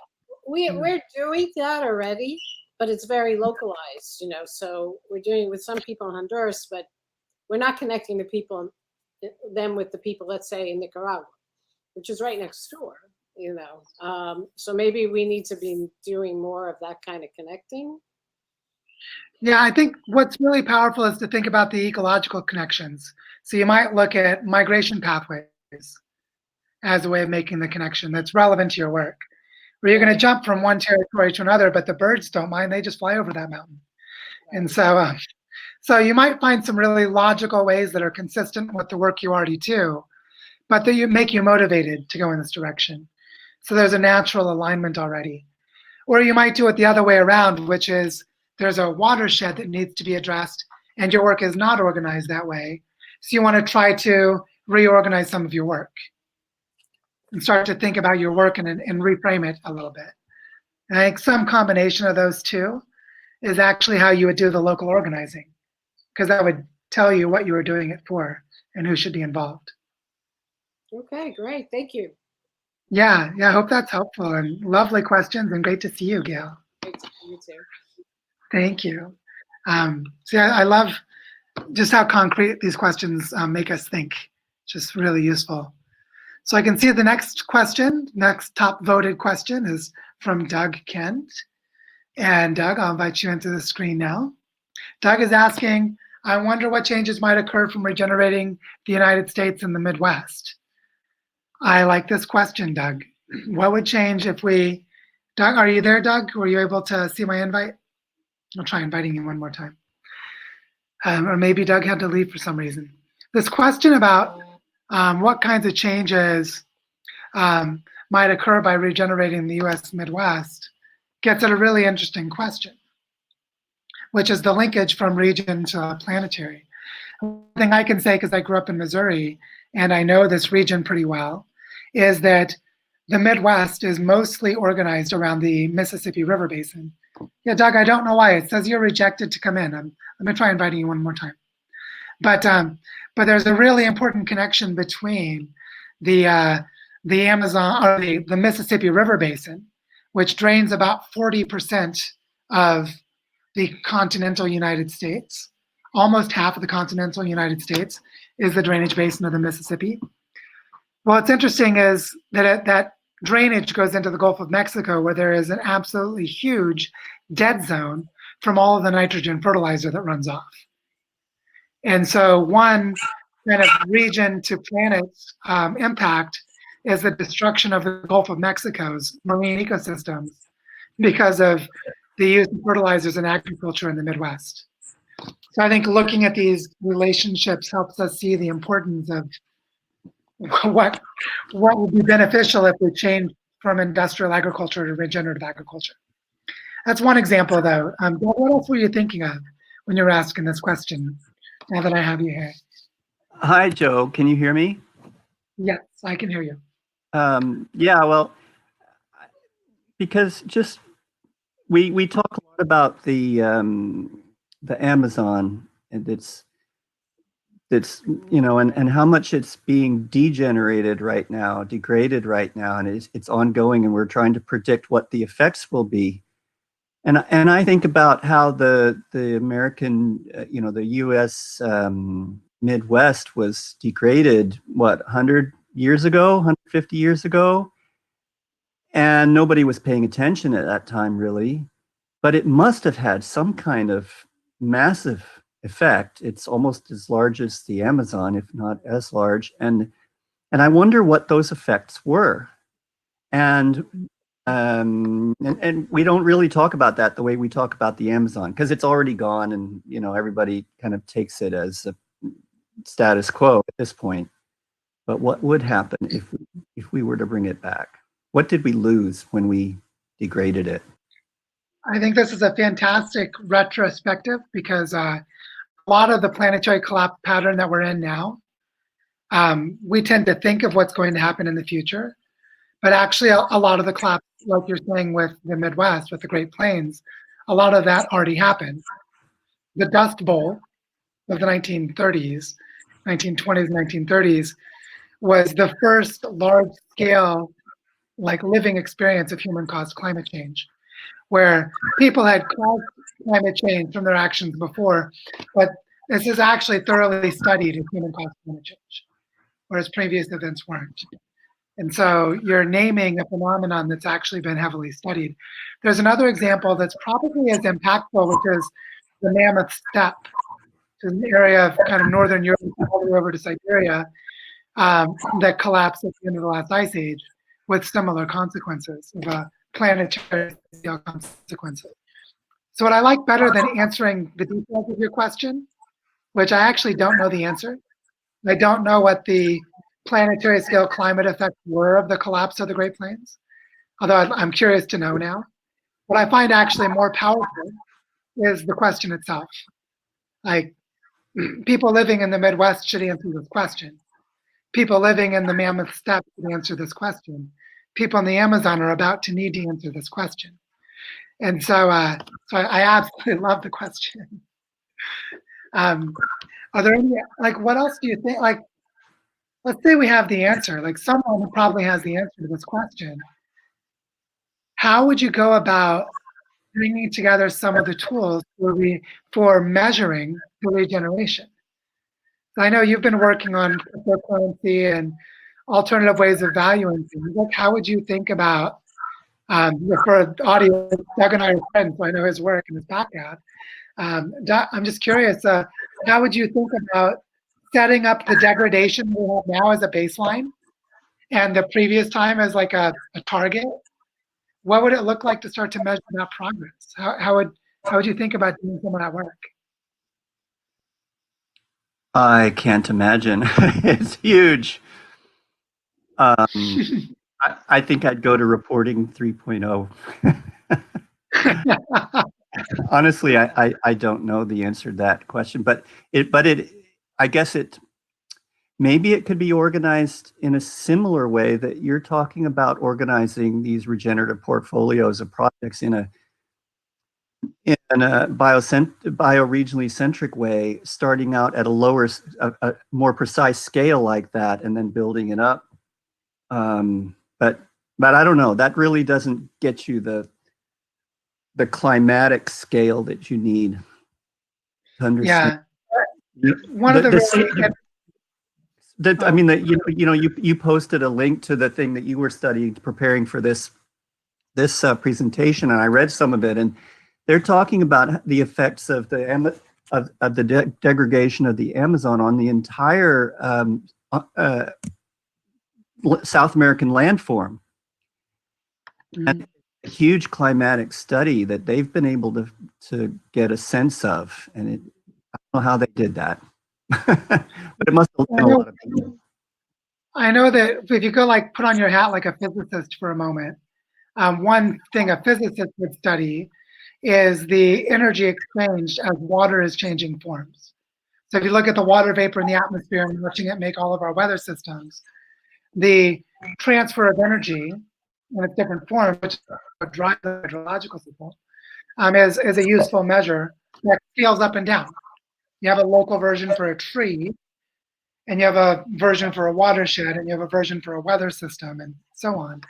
Speaker 2: We're doing that already, but it's very localized, So we're doing it with some people in Honduras, but we're not connecting them with the people, let's say, in Nicaragua, which is right next door, So maybe we need to be doing more of that kind of connecting.
Speaker 1: Yeah, I think what's really powerful is to think about the ecological connections. So you might look at migration pathways as a way of making the connection that's relevant to your work. Where you're going to jump from one territory to another, but the birds don't mind; they just fly over that mountain. And so you might find some really logical ways that are consistent with the work you already do, but that make you motivated to go in this direction. So there's a natural alignment already. Or you might do it the other way around, which is there's a watershed that needs to be addressed, and your work is not organized that way. So you want to try to reorganize some of your work and start to think about your work and reframe it a little bit. And I think some combination of those two is actually how you would do the local organizing, because that would tell you what you were doing it for and who should be involved.
Speaker 2: Okay, great. Thank you.
Speaker 1: Yeah, I hope that's helpful, and lovely questions, and great to see you, Gail.
Speaker 2: Great to see you too.
Speaker 1: Thank you. I love just how concrete these questions make us think. Just really useful. So I can see the next top voted question is from Doug Kent. And Doug, I'll invite you into the screen now. Doug is asking, I wonder what changes might occur from regenerating the United States and the Midwest. I like this question, Doug. What would change if Doug, are you there, Doug? Were you able to see my invite? I'll try inviting you one more time. Or maybe Doug had to leave for some reason. This question about what kinds of changes might occur by regenerating the US Midwest gets at a really interesting question, which is the linkage from region to planetary. One thing I can say, because I grew up in Missouri and I know this region pretty well, is that the Midwest is mostly organized around the Mississippi River Basin. Yeah, Doug, I don't know why. It says you're rejected to come in. I'm going to try inviting you one more time. But there's a really important connection between the Amazon, or the Mississippi River Basin, which drains about 40% of the continental United States. Almost half of the continental United States is the drainage basin of the Mississippi. What's interesting is that drainage goes into the Gulf of Mexico, where there is an absolutely huge dead zone from all of the nitrogen fertilizer that runs off. And so one kind of region to planet impact is the destruction of the Gulf of Mexico's marine ecosystems because of the use of fertilizers in agriculture in the Midwest. So I think looking at these relationships helps us see the importance of what would be beneficial if we change from industrial agriculture to regenerative agriculture. That's one example, though. What else were you thinking of when you were asking this question, now that I have you here?
Speaker 3: Hi, Joe. Can you hear me?
Speaker 1: Yes, I can hear you.
Speaker 3: Yeah, well, because just we talk a lot about the Amazon and it's and how much it's being degenerated right now, degraded right now, and it's ongoing, and we're trying to predict what the effects will be. And I think about how the American, the U.S. Midwest was degraded, 100 years ago, 150 years ago, and nobody was paying attention at that time, really. But it must have had some kind of massive effect. It's almost as large as the Amazon, if not as large. And I wonder what those effects were. And we don't really talk about that the way we talk about the Amazon, because it's already gone, and everybody kind of takes it as a status quo at this point. But what would happen if we were to bring it back? What did we lose when we degraded it?
Speaker 1: I think this is a fantastic retrospective, because a lot of the planetary collapse pattern that we're in now, we tend to think of what's going to happen in the future. But actually, a lot of the collapse, like you're saying with the Midwest, with the Great Plains, a lot of that already happened. The Dust Bowl of the 1930s, 1920s, 1930s, was the first large-scale, like living experience of human-caused climate change, where people had caused climate change from their actions before, but this is actually thoroughly studied as human-caused climate change, whereas previous events weren't. And so you're naming a phenomenon that's actually been heavily studied. There's another example that's probably as impactful, which is the Mammoth Steppe, which is an area of kind of northern Europe all the way over to Siberia, that collapsed at the end of the last ice age with similar consequences of a planetary scale consequences. So what I like better than answering the details of your question, which I actually don't know the answer, I don't know what the planetary scale climate effects were of the collapse of the Great Plains, although I'm curious to know now. What I find actually more powerful is the question itself. Like, people living in the Midwest should answer this question. People living in the Mammoth Steppe should answer this question. People in the Amazon are about to need to answer this question. And so, so I absolutely love the question. Are there any, like, what else do you think, like, let's say we have the answer, like someone who probably has the answer to this question. How would you go about bringing together some of the tools for measuring the regeneration? I know you've been working on cryptocurrency and alternative ways of valuing things. Like, how would you think about, for an audience, Doug and I are friends, so I know his work and his background. I'm just curious, how would you think about setting up the degradation we have now as a baseline and the previous time as like a target? What would it look like to start to measure that progress? How would you think about doing some of that work?
Speaker 3: I can't imagine. It's huge. I think I'd go to reporting 3.0. Honestly, I don't know the answer to that question, but I guess maybe it could be organized in a similar way that you're talking about organizing these regenerative portfolios of projects in a bioregionally centric way, starting out at a more precise scale like that, and then building it up. But I don't know. That really doesn't get you the climatic scale that you need to understand.
Speaker 1: Yeah, one of the
Speaker 3: I mean, you posted a link to the thing that you were studying, preparing for this presentation, and I read some of it, and they're talking about the effects of the degradation of the Amazon on the entire South American landform. And a huge climatic study that they've been able to get a sense of, and I don't know how they did that, but it must have been a lot of people.
Speaker 1: I know that if you go like put on your hat like a physicist for a moment, one thing a physicist would study is the energy exchange as water is changing forms. So if you look at the water vapor in the atmosphere and watching it make all of our weather systems, the transfer of energy in its different forms, which drives the hydrological system, is a useful measure that scales up and down. You have a local version for a tree, and you have a version for a watershed, and you have a version for a weather system, and so on.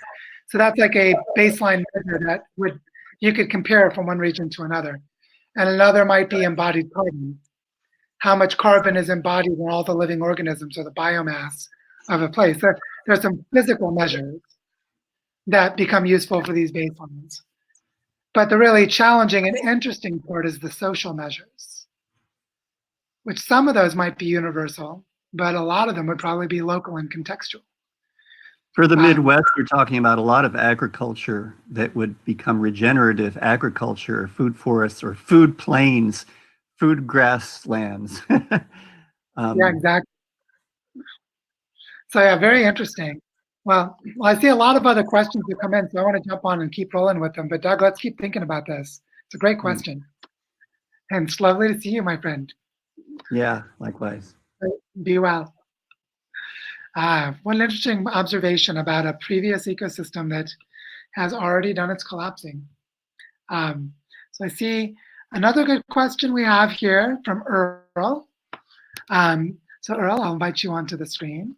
Speaker 1: So that's like a baseline measure that you could compare from one region to another. And another might be embodied carbon. How much carbon is embodied in all the living organisms or the biomass of a place. There's some physical measures that become useful for these baselines. But the really challenging and interesting part is the social measures, which some of those might be universal, but a lot of them would probably be local and contextual.
Speaker 3: For the Midwest, you're talking about a lot of agriculture that would become regenerative agriculture, food forests, or food plains, food grasslands.
Speaker 1: Yeah, exactly. So yeah, very interesting. Well, I see a lot of other questions that come in, so I want to jump on and keep rolling with them. But Doug, let's keep thinking about this. It's a great question. And it's lovely to see you, my friend.
Speaker 3: Yeah, likewise.
Speaker 1: Be well. One interesting observation about a previous ecosystem that has already done its collapsing. So I see another good question we have here from Earl. So Earl, I'll invite you onto the screen.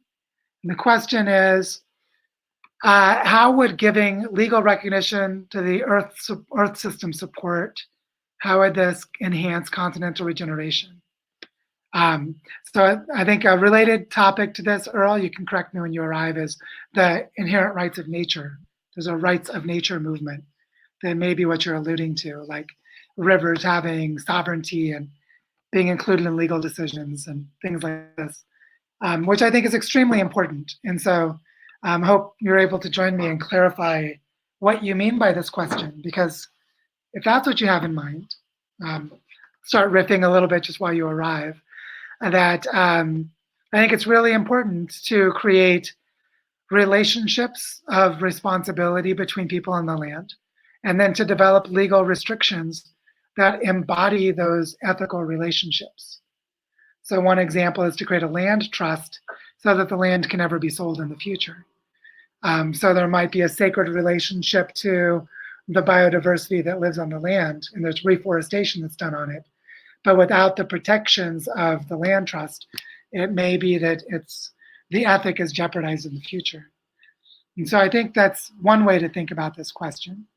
Speaker 1: And the question is, how would giving legal recognition to the Earth system support, how would this enhance continental regeneration? So I think a related topic to this, Earl, you can correct me when you arrive, is the inherent rights of nature. There's a rights of nature movement that may be what you're alluding to, like rivers having sovereignty and being included in legal decisions and things like this, which I think is extremely important. And so I hope you're able to join me and clarify what you mean by this question, because if that's what you have in mind, start riffing a little bit just while you arrive, that I think it's really important to create relationships of responsibility between people and the land, and then to develop legal restrictions that embody those ethical relationships. So one example is to create a land trust so that the land can never be sold in the future. So there might be a sacred relationship to the biodiversity that lives on the land, and there's reforestation that's done on it. But without the protections of the land trust, it may be that the ethic is jeopardized in the future. And so I think that's one way to think about this question.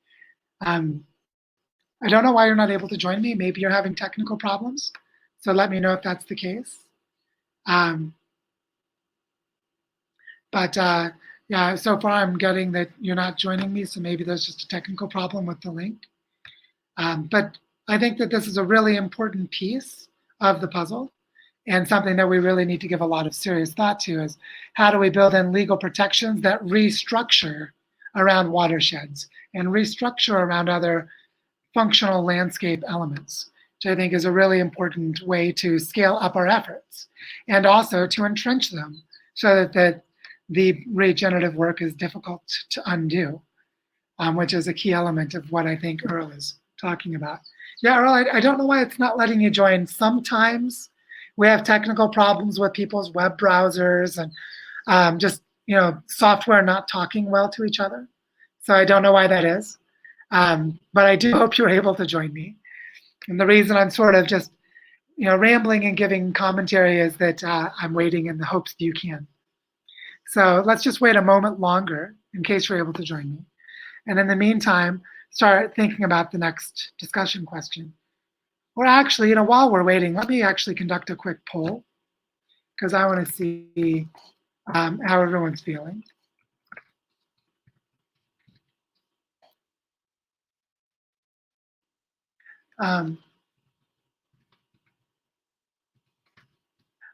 Speaker 1: I don't know why you're not able to join me. Maybe you're having technical problems. So let me know if that's the case. Yeah, so far I'm getting that you're not joining me, so maybe there's just a technical problem with the link. But I think that this is a really important piece of the puzzle, and something that we really need to give a lot of serious thought to is how do we build in legal protections that restructure around watersheds and restructure around other functional landscape elements, which I think is a really important way to scale up our efforts and also to entrench them so that the regenerative work is difficult to undo, which is a key element of what I think Earl is talking about. Yeah, Earl, I don't know why it's not letting you join. Sometimes we have technical problems with people's web browsers and just software not talking well to each other. So I don't know why that is. But I do hope you're able to join me. And the reason I'm sort of just rambling and giving commentary is that I'm waiting in the hopes that you can. So let's just wait a moment longer in case you're able to join me. And in the meantime, start thinking about the next discussion question. Or actually, while we're waiting, let me actually conduct a quick poll, because I want to see how everyone's feeling.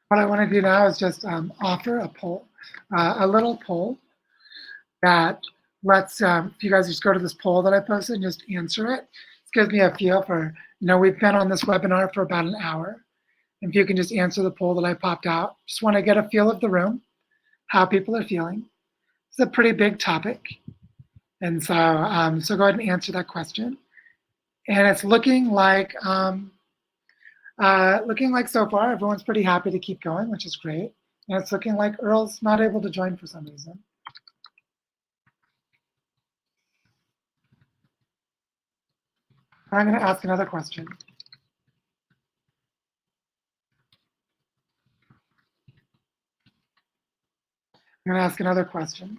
Speaker 1: What I want to do now is just offer a poll, a little poll that lets, if you guys just go to this poll that I posted and just answer it. This gives me a feel for, we've been on this webinar for about an hour. If you can just answer the poll that I popped out. Just want to get a feel of the room, how people are feeling. It's a pretty big topic. And so, so go ahead and answer that question. And it's looking like so far, everyone's pretty happy to keep going, which is great. And it's looking like Earl's not able to join for some reason. I'm going to ask another question. I'm going to ask another question.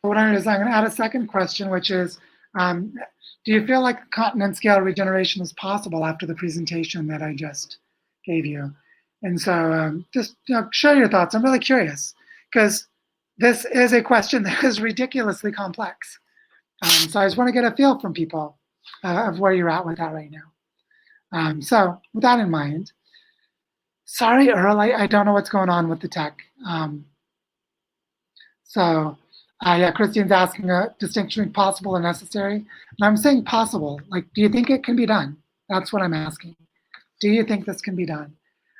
Speaker 1: What I'm going to do is I'm going to add a second question, which is, do you feel like continent scale regeneration is possible after the presentation that I just gave you? And so just share your thoughts. I'm really curious, because this is a question that is ridiculously complex. So I just want to get a feel from people of where you're at with that right now. So with that in mind, sorry, Earl, I don't know what's going on with the tech. Yeah, Christine's asking a distinction between possible and necessary. And I'm saying possible. Like, do you think it can be done? That's what I'm asking. Do you think this can be done?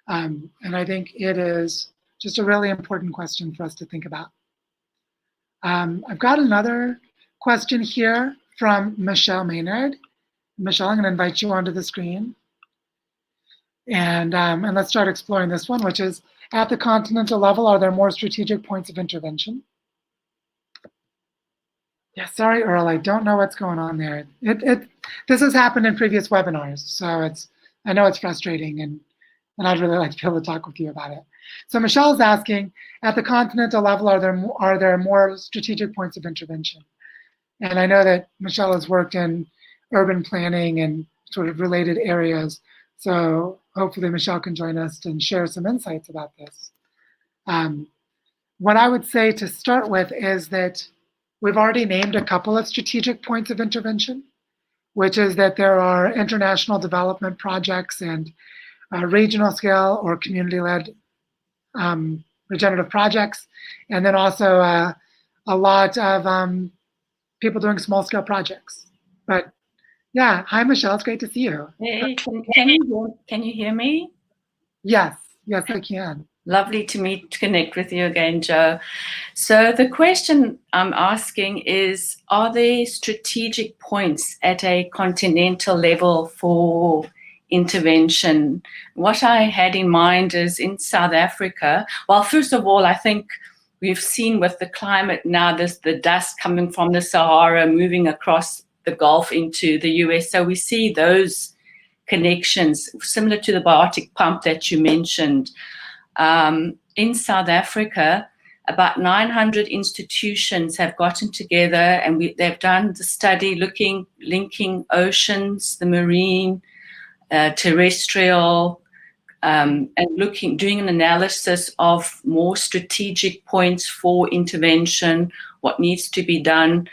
Speaker 1: And I think it is just a really important question for us to think about. I've got another question here from Michelle Maynard. Michelle, I'm going to invite you onto the screen. And let's start exploring this one, which is, at the continental level, are there more strategic points of intervention? Yeah, sorry, Earl, I don't know what's going on there. This has happened in previous webinars, so I know it's frustrating, and I'd really like to be able to talk with you about it. So Michelle's asking, at the continental level, are there more strategic points of intervention? And I know that Michelle has worked in urban planning and sort of related areas, so hopefully Michelle can join us and share some insights about this. What I would say to start with is that we've already named a couple of strategic points of intervention, which is that there are international development projects and regional scale or community-led regenerative projects, and then also a lot of people doing small-scale projects. But yeah, hi Michelle, it's great to see you.
Speaker 4: Hey, can you hear me?
Speaker 1: Yes, I can.
Speaker 4: Lovely to connect with you again, Joe. So the question I'm asking is, are there strategic points at a continental level for intervention? What I had in mind is in South Africa, well, first of all, I think we've seen with the climate now, the dust coming from the Sahara moving across the Gulf into the US. So we see those connections similar to the Biotic pump that you mentioned. In South Africa, about 900 institutions have gotten together, and they've done the study linking oceans, the marine, terrestrial, and doing an analysis of more strategic points for intervention, what needs to be done,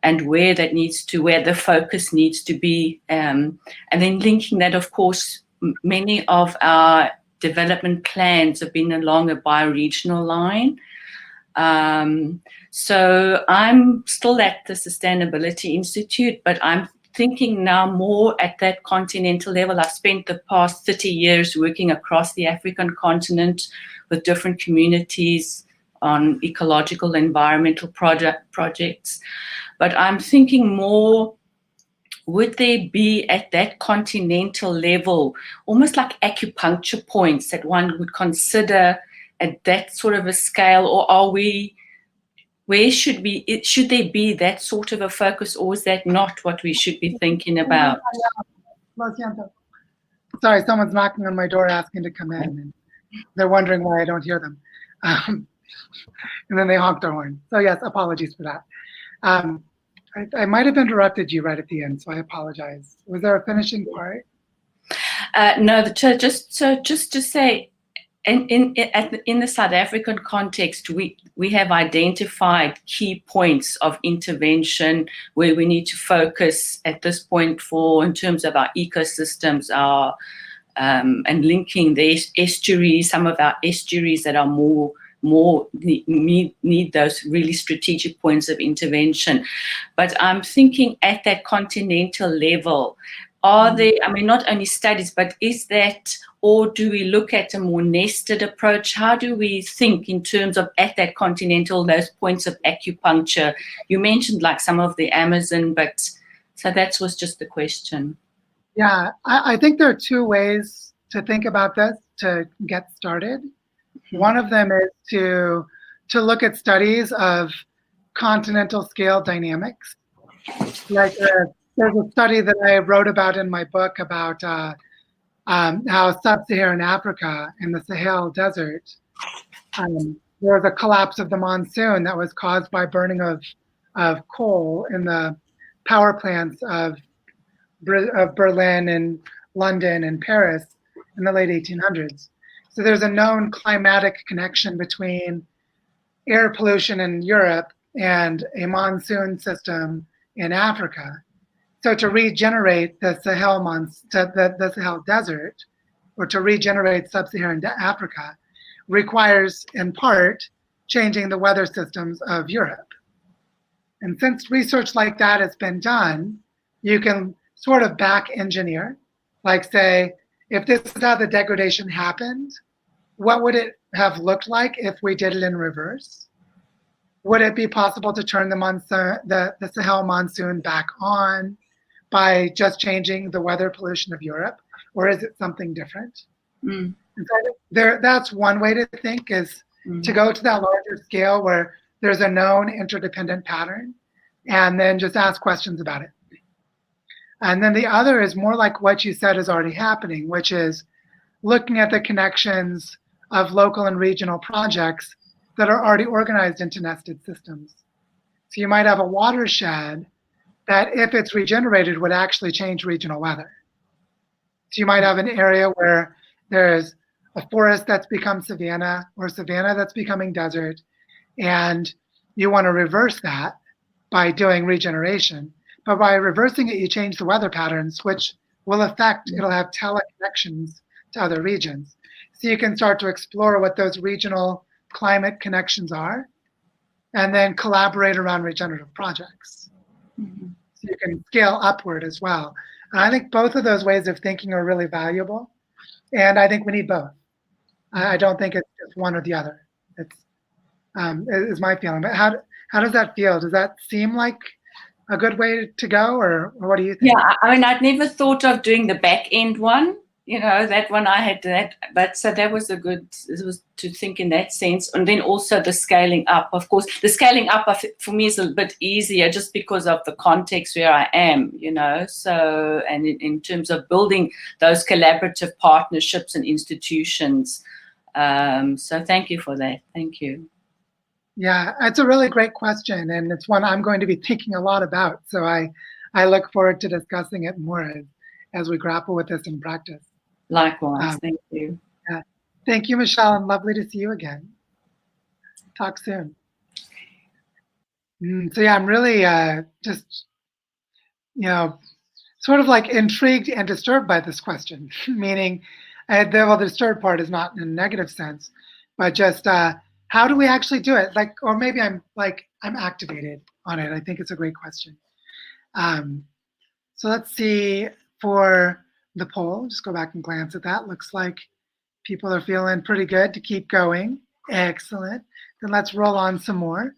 Speaker 4: and where the focus needs to be, and then linking that, of course, many of our development plans have been along a bioregional line. So I'm still at the Sustainability Institute, but I'm thinking now more at that continental level. I've spent the past 30 years working across the African continent with different communities on ecological environmental projects. But I'm thinking more, would there be at that continental level almost like acupuncture points that one would consider at that sort of a scale, or should there be that sort of a focus, or is that not what we should be thinking about?
Speaker 1: Sorry, someone's knocking on my door asking to come in, and they're wondering why I don't hear them. And then they honk their horn. So yes, apologies for that. I might have interrupted you right at the end, so I apologize. Was there a finishing part?
Speaker 4: No, just to say, in the South African context, we have identified key points of intervention where we need to focus at this point in terms of our ecosystems, and linking the estuaries, some of our estuaries that are more need those really strategic points of intervention. But I'm thinking at that continental level, are there, not only studies, but is that, or do we look at a more nested approach? How do we think in terms of at that continental, those points of acupuncture? You mentioned like some of the Amazon, so that was just the question.
Speaker 1: Yeah, I think there are two ways to think about this to get started. One of them is to look at studies of continental scale dynamics. Like there's a study that I wrote about in my book about how sub-Saharan Africa in the Sahel Desert, there was a collapse of the monsoon that was caused by burning of coal in the power plants of Berlin and London and Paris in the late 1800s. So there's a known climatic connection between air pollution in Europe and a monsoon system in Africa. So to regenerate the Sahel Desert, or to regenerate sub-Saharan Africa, requires in part changing the weather systems of Europe. And since research like that has been done, you can sort of back engineer, like say, if this is how the degradation happened, what would it have looked like if we did it in reverse? would it be possible to turn the Sahel monsoon back on by just changing the weather pollution of Europe, or is it something different?
Speaker 4: Mm.
Speaker 1: And so that's one way to think, is to go to that larger scale where there's a known interdependent pattern, and then just ask questions about it. And then the other is more like what you said is already happening, which is looking at the connections of local and regional projects that are already organized into nested systems. So you might have a watershed that, if it's regenerated, would actually change regional weather. So you might have an area where there's a forest that's become savanna, or savanna that's becoming desert, and you want to reverse that by doing regeneration. But by reversing it, you change the weather patterns, which will affect, it'll have teleconnections to other regions. So you can start to explore what those regional climate connections are, and then collaborate around regenerative projects.
Speaker 4: Mm-hmm.
Speaker 1: So you can scale upward as well. And I think both of those ways of thinking are really valuable. And I think we need both. I don't think it's just one or the other. It's is my feeling. But how does that feel? Does that seem like a good way to go, or what do you think?
Speaker 4: Yeah, I mean, I'd never thought of doing the back end one. You know, that one I had that, but so that was it was to think in that sense. And then also the scaling up. Of course, the scaling up for me is a bit easier just because of the context where I am, you know. So, and in terms of building those collaborative partnerships and institutions. So thank you for that. Thank you.
Speaker 1: Yeah, it's a really great question, and it's one I'm going to be thinking a lot about. So I look forward to discussing it more as we grapple with this in practice.
Speaker 4: Likewise, thank you.
Speaker 1: Yeah. Thank you, Michelle, and lovely to see you again. Talk soon. So yeah, I'm really just, sort of like intrigued and disturbed by this question, meaning, the disturbed part is not in a negative sense, but just how do we actually do it? Like, or maybe I'm activated on it. I think it's a great question. So let's see for the poll, just go back and glance at that. Looks like people are feeling pretty good to keep going. Excellent. Then let's roll on some more.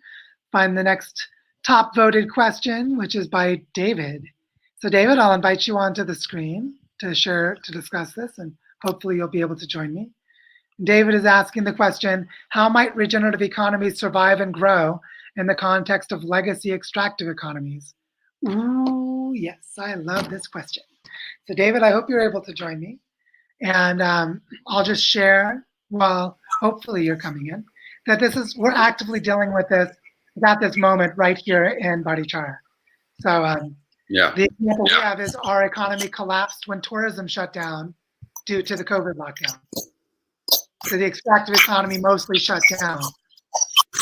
Speaker 1: Find the next top voted question, which is by David. So David, I'll invite you onto the screen to discuss this, and hopefully you'll be able to join me. David is asking the question, how might regenerative economies survive and grow in the context of legacy extractive economies? Ooh, yes, I love this question. So David, I hope you're able to join me. And I'll just share, while hopefully you're coming in, that we're actively dealing with this at this moment right here in Barichara. So the example we have is our economy collapsed when tourism shut down due to the COVID lockdown. So the extractive economy mostly shut down.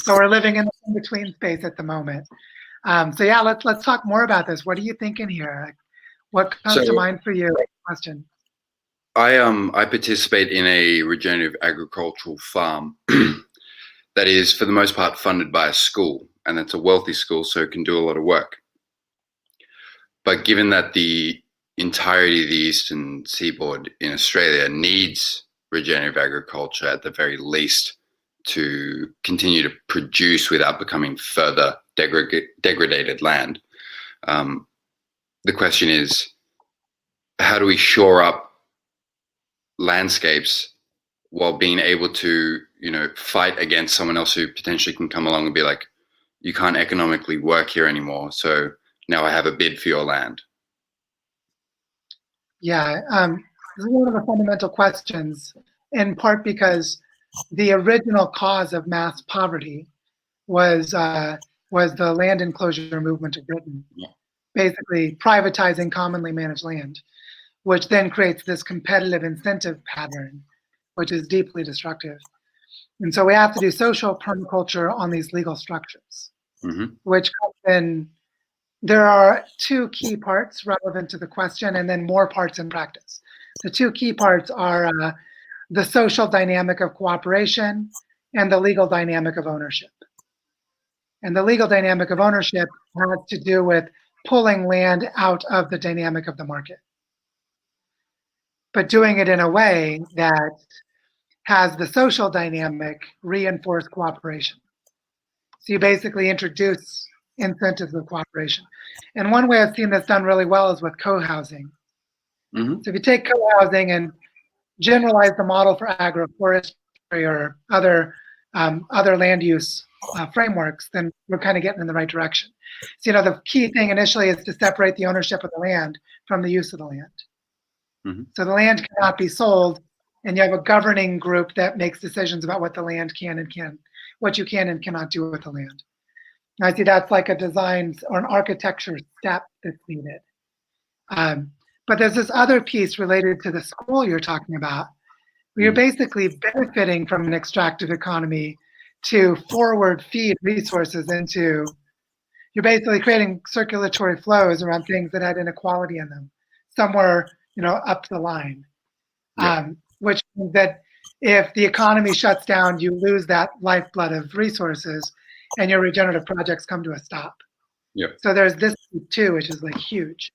Speaker 1: So we're living in the in-between space at the moment. So yeah, let's talk more about this. What are you thinking here? What comes to mind for you? Question.
Speaker 5: I participate in a regenerative agricultural farm that is, for the most part, funded by a school, and it's a wealthy school, so it can do a lot of work. But given that the entirety of the eastern seaboard in Australia needs regenerative agriculture at the very least to continue to produce without becoming further degraded land, the question is, how do we shore up landscapes while being able to, fight against someone else who potentially can come along and be like, you can't economically work here anymore, so now I have a bid for your land?
Speaker 1: Yeah, this is one of the fundamental questions, in part because the original cause of mass poverty was the land enclosure movement of Britain, basically privatizing commonly managed land, which then creates this competitive incentive pattern, which is deeply destructive. And so we have to do social permaculture on these legal structures, which then there are two key parts relevant to the question, and then more parts in practice. The two key parts are the social dynamic of cooperation and the legal dynamic of ownership. And the legal dynamic of ownership has to do with pulling land out of the dynamic of the market, but doing it in a way that has the social dynamic reinforce cooperation. So you basically introduce incentives of cooperation. And one way I've seen this done really well is with co-housing.
Speaker 5: Mhm.
Speaker 1: So if you take co-housing and generalize the model for agroforestry or other land use frameworks, then we're kind of getting in the right direction. So, the key thing initially is to separate the ownership of the land from the use of the land.
Speaker 5: Mhm.
Speaker 1: So the land cannot be sold, and you have a governing group that makes decisions about what the land what you can and cannot do with the land. And I see that's like a design or an architecture step that's needed. But there's this other piece related to the school you're talking about, where you're basically benefiting from an extractive economy to forward feed resources into, you're basically creating circulatory flows around things that had inequality in them, somewhere, up the line.
Speaker 5: Yeah.
Speaker 1: Which means that if the economy shuts down, you lose that lifeblood of resources and your regenerative projects come to a stop.
Speaker 5: Yeah.
Speaker 1: So there's this too, which is like huge.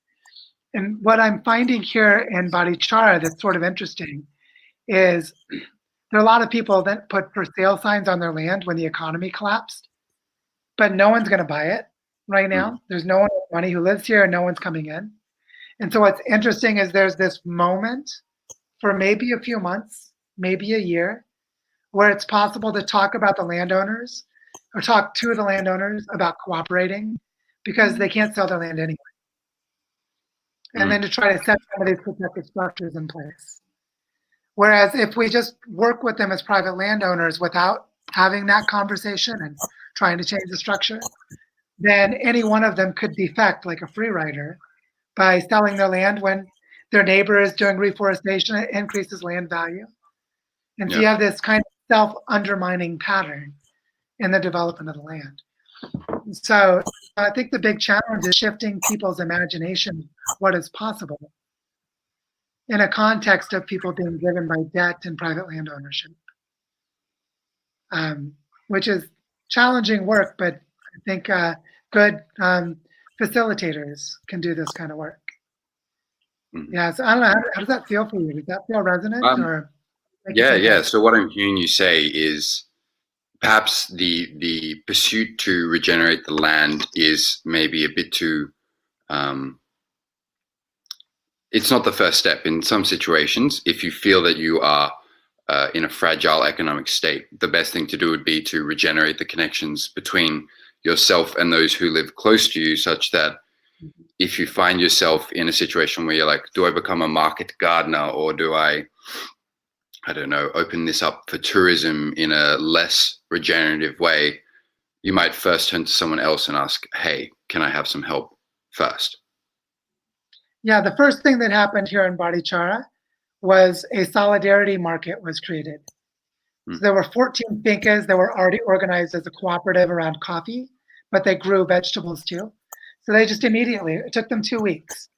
Speaker 1: And what I'm finding here in Bodichara that's sort of interesting is there are a lot of people that put for sale signs on their land when the economy collapsed, but no one's going to buy it right now. There's no one with money who lives here and no one's coming in. And so what's interesting is there's this moment for maybe a few months, maybe a year, where it's possible to talk about the landowners or talk to the landowners about cooperating because they can't sell their land anyway. And then to try to set some of these protective structures in place. Whereas if we just work with them as private landowners without having that conversation and trying to change the structure, then any one of them could defect like a free rider by selling their land when their neighbor is doing reforestation. It increases land value. And so you have this kind of self-undermining pattern in the development of the land. So I think the big challenge is shifting people's imagination, what is possible, in a context of people being driven by debt and private land ownership, which is challenging work, but I think good facilitators can do this kind of work. Yeah, so I don't know, how does that feel for you? Does that feel resonant? Or
Speaker 5: yeah. So what I'm hearing you say is perhaps the pursuit to regenerate the land is maybe a bit too, it's not the first step in some situations. If you feel that you are in a fragile economic state, the best thing to do would be to regenerate the connections between yourself and those who live close to you, such that if you find yourself in a situation where you're like, do I become a market gardener, or do I don't know, open this up for tourism in a less regenerative way, you might first turn to someone else and ask, hey, can I have some help first?
Speaker 1: Yeah, the first thing that happened here in Bodichara was a solidarity market was created. So there were 14 fincas that were already organized as a cooperative around coffee, but they grew vegetables too. So they just immediately, it took them 2 weeks.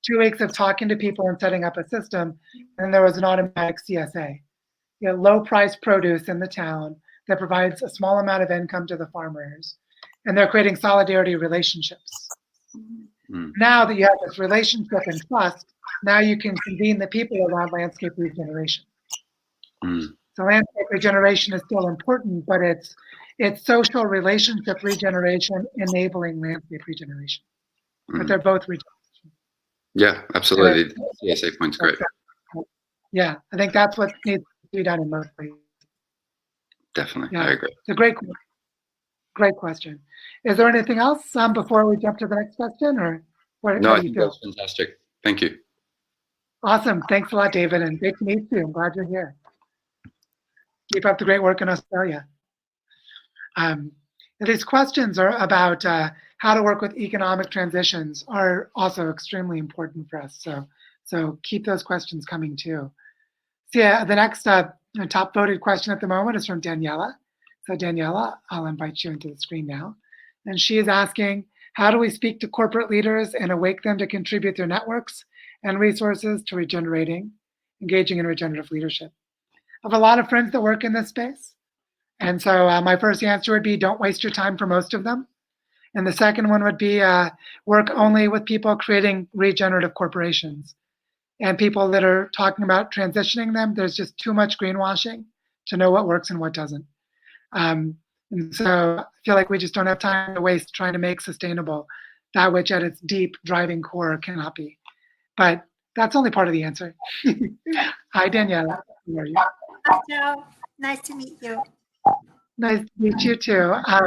Speaker 1: 2 weeks of talking to people and setting up a system, and there was an automatic CSA. Low price produce in the town that provides a small amount of income to the farmers, and they're creating solidarity relationships. Now that you have this relationship and trust, now you can convene the people around landscape regeneration. So landscape regeneration is still important, but it's social relationship regeneration enabling landscape regeneration. But they're both regeneration.
Speaker 5: Yeah, absolutely. The CSA point's great.
Speaker 1: Yeah, I think that's what needs to be done in most places.
Speaker 5: Definitely,
Speaker 1: Yeah,
Speaker 5: I agree.
Speaker 1: it's a great question. Is there anything else before we jump to the next question, or
Speaker 5: No,
Speaker 1: how
Speaker 5: I
Speaker 1: do you
Speaker 5: think
Speaker 1: feel?
Speaker 5: that's fantastic. Thank you.
Speaker 1: Awesome. Thanks a lot, David, and great to meet you. I'm glad you're here. Keep up the great work in Australia. These questions are about how to work with economic transitions are also extremely important for us. So keep those questions coming too. So yeah, the next top voted question at the moment is from Daniela. So Daniela, I'll invite you into the screen now. And she is asking, how do we speak to corporate leaders and awake them to contribute their networks and resources to engaging in regenerative leadership? I have a lot of friends that work in this space. And so my first answer would be, don't waste your time for most of them. And the second one would be work only with people creating regenerative corporations. And people that are talking about transitioning them, there's just too much greenwashing to know what works and what doesn't. And so I feel like we just don't have time to waste trying to make sustainable that which at its deep driving core cannot be. But that's only part of the answer. Hi, Daniela. How are you?
Speaker 6: Hi, Joe. Nice to meet you.
Speaker 1: Nice to meet you too. I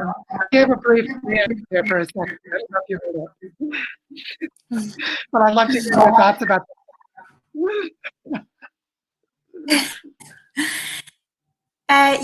Speaker 1: gave a brief answer there for a second. I don't know if you heard it. But I'd love to hear your thoughts about that.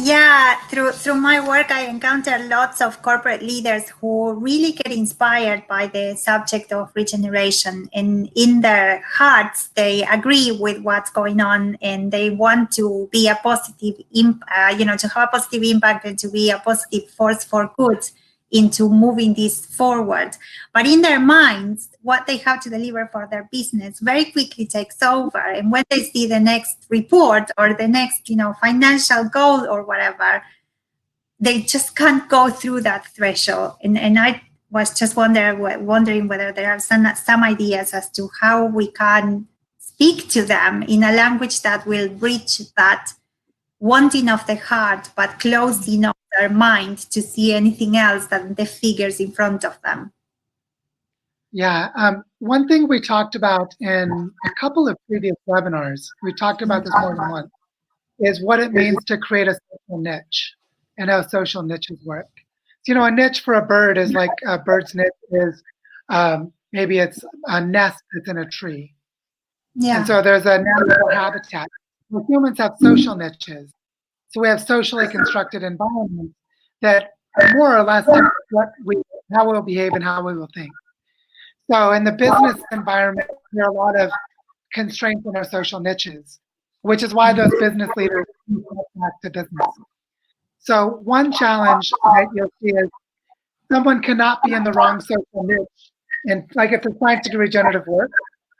Speaker 6: Yeah, through my work, I encounter lots of corporate leaders who really get inspired by the subject of regeneration, and in their hearts, they agree with what's going on, and they want to be a positive, to have a positive impact and to be a positive force for good into moving this forward. But in their minds, what they have to deliver for their business very quickly takes over. And when they see the next report or the next, financial goal or whatever, they just can't go through that threshold. And I was just wondering whether there are some ideas as to how we can speak to them in a language that will reach that wanting of the heart, but closed enough their mind to see anything else than the figures in front of them.
Speaker 1: Yeah, one thing we talked about in a couple of previous webinars, we talked about this more than once, is what it means to create a social niche and how social niches work. So, a niche for a bird is like a bird's niche is maybe it's a nest that's in a tree.
Speaker 6: Yeah.
Speaker 1: And so there's a natural habitat. Well, humans have social niches. So we have socially constructed environments that more or less how we'll behave and how we will think. So in the business environment, there are a lot of constraints in our social niches, which is why those business leaders come back to business. So one challenge that you'll see is someone cannot be in the wrong social niche. And like if they're trying to do regenerative work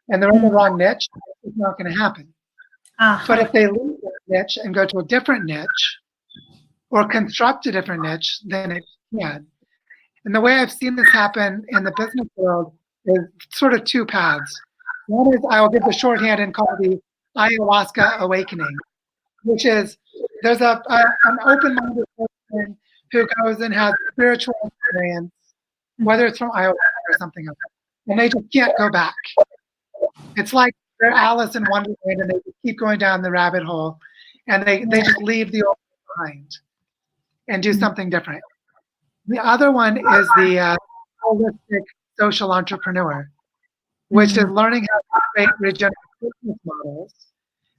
Speaker 1: and they're in the wrong niche, it's not going to happen. But if they leave that niche and go to a different niche or construct a different niche, then it can. And the way I've seen this happen in the business world is sort of two paths. One is I will give the shorthand and call the Ayahuasca Awakening, which is there's an open-minded person who goes and has spiritual experience, whether it's from ayahuasca or something else, and they just can't go back. It's like they're Alice in Wonderland, and they just keep going down the rabbit hole, and they just leave the old behind and do something different. The other one is the holistic social entrepreneur, which is learning how to create regenerative business models,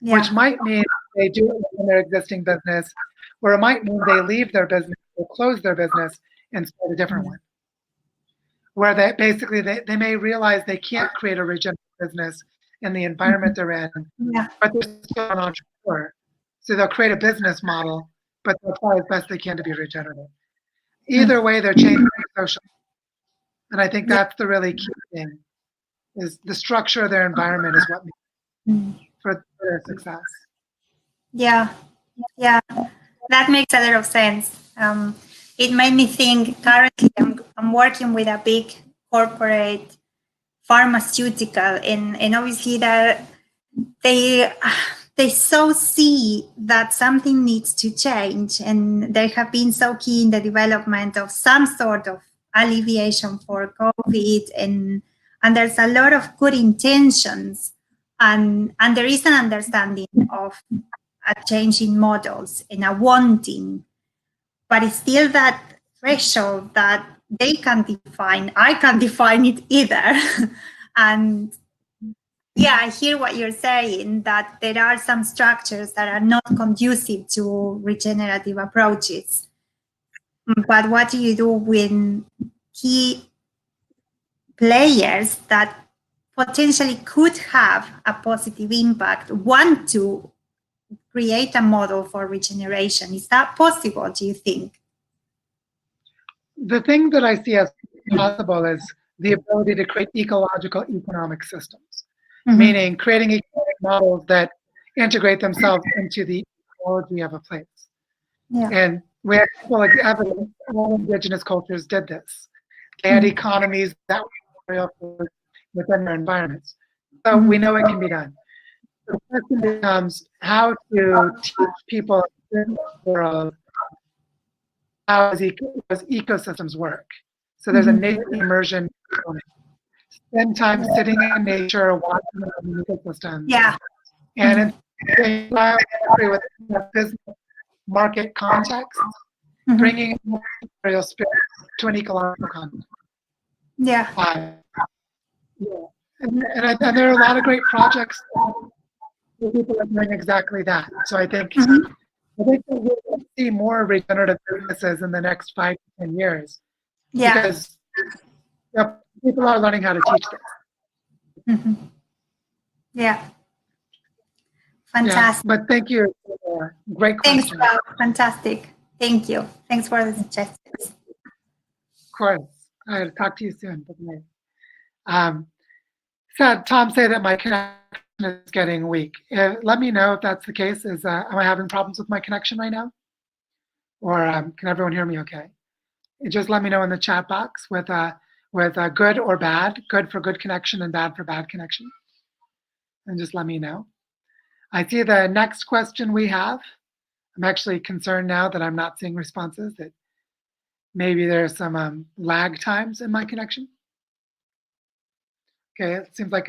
Speaker 1: which might mean they do it in their existing business, or it might mean they leave their business or close their business and start a different one. Where they basically they may realize they can't create a regenerative business in the environment they're in, but they're still an entrepreneur. So they'll create a business model, but they'll try as best they can to be regenerative. Either way, they're changing social. And I think that's the really key thing, is the structure of their environment is what makes for their success.
Speaker 6: Yeah, that makes a lot of sense. It made me think, currently I'm working with a big corporate pharmaceutical, and obviously that they so see that something needs to change, and they have been so key in the development of some sort of alleviation for COVID, and there's a lot of good intentions, and there is an understanding of a change in models and a wanting, but it's still that threshold that they can't define. I can't define it either. And yeah, I hear what you're saying, that there are some structures that are not conducive to regenerative approaches. But what do you do when key players that potentially could have a positive impact want to create a model for regeneration? Is that possible, do you think?
Speaker 1: The thing that I see as possible is the ability to create ecological economic systems, meaning creating economic models that integrate themselves into the ecology of a place. And we have evidence all indigenous cultures did this. They had economies that were within their environments. So we know it can be done. The question becomes how to teach people in the world how does ecosystems work. So there's a nature immersion component. Spend time sitting in nature, watching the ecosystems.
Speaker 6: Yeah.
Speaker 1: And in with business market context, bringing material spirit to an ecological context.
Speaker 6: Yeah.
Speaker 1: And there are a lot of great projects where people are doing exactly that. So I think that we'll see more regenerative businesses in the next 5 to 10 years.
Speaker 6: Yeah.
Speaker 1: Because people are learning how to teach this.
Speaker 6: Yeah. Fantastic.
Speaker 1: Yeah, but thank you. Great question.
Speaker 6: Thanks, Rob. Fantastic. Thank you. Thanks for the suggestions.
Speaker 1: Of course. I'll talk to you soon. So Tom say that my connection is getting weak. Let me know if that's the case. Am I having problems with my connection right now? Or can everyone hear me okay? Just let me know in the chat box with good or bad, good for good connection and bad for bad connection. And just let me know. I see the next question we have. I'm actually concerned now that I'm not seeing responses, that maybe there's some lag times in my connection. Okay, it seems like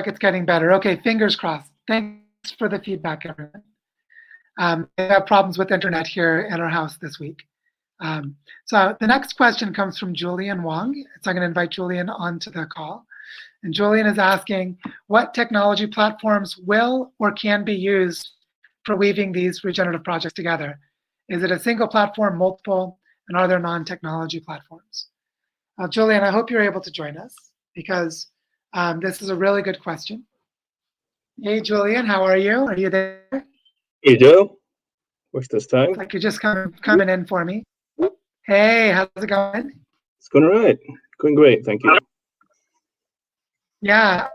Speaker 1: it's getting better. Okay, fingers crossed. Thanks for the feedback, everyone. We have problems with internet here at our house this week. So the next question comes from Julian Wong. So I'm going to invite Julian onto the call. And Julian is asking, what technology platforms will or can be used for weaving these regenerative projects together? Is it a single platform, multiple, and are there non-technology platforms? Julian, I hope you're able to join us because this is a really good question. Hey, Julian, how are you? Are you there?
Speaker 7: Hey, Joe. What's this time?
Speaker 1: Like you're just coming in for me. Hey, how's it going?
Speaker 7: It's going all right. Going great, thank you.
Speaker 1: Yeah.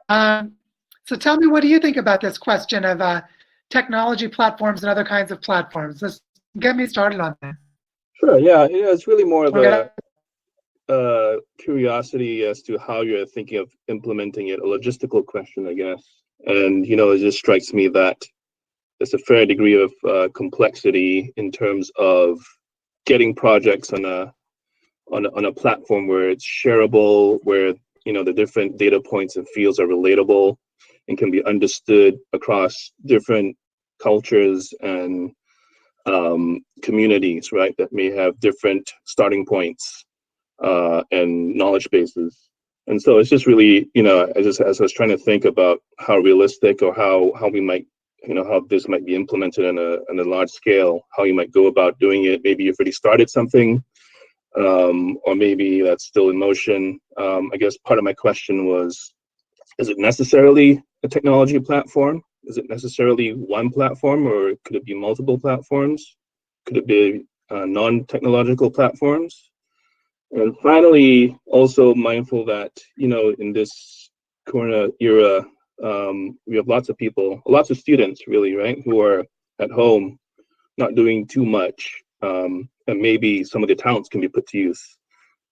Speaker 1: So tell me, what do you think about this question of technology platforms and other kinds of platforms? Let's get me started on that.
Speaker 7: Sure. Yeah. It's really more of a curiosity as to how you're thinking of implementing it, a logistical question, I guess. And it just strikes me that there's a fair degree of complexity in terms of getting projects on a platform where it's shareable, where the different data points and fields are relatable and can be understood across different cultures and communities, right, that may have different starting points and knowledge bases. And so it's just really, as I was trying to think about how realistic or how we might, how this might be implemented on a large scale, how you might go about doing it. Maybe you've already started something, or maybe that's still in motion. I guess part of my question was, is it necessarily a technology platform? Is it necessarily one platform, or could it be multiple platforms? Could it be non-technological platforms? And finally, also mindful that, in this Corona era, we have lots of people, lots of students really, right, who are at home, not doing too much, and maybe some of their talents can be put to use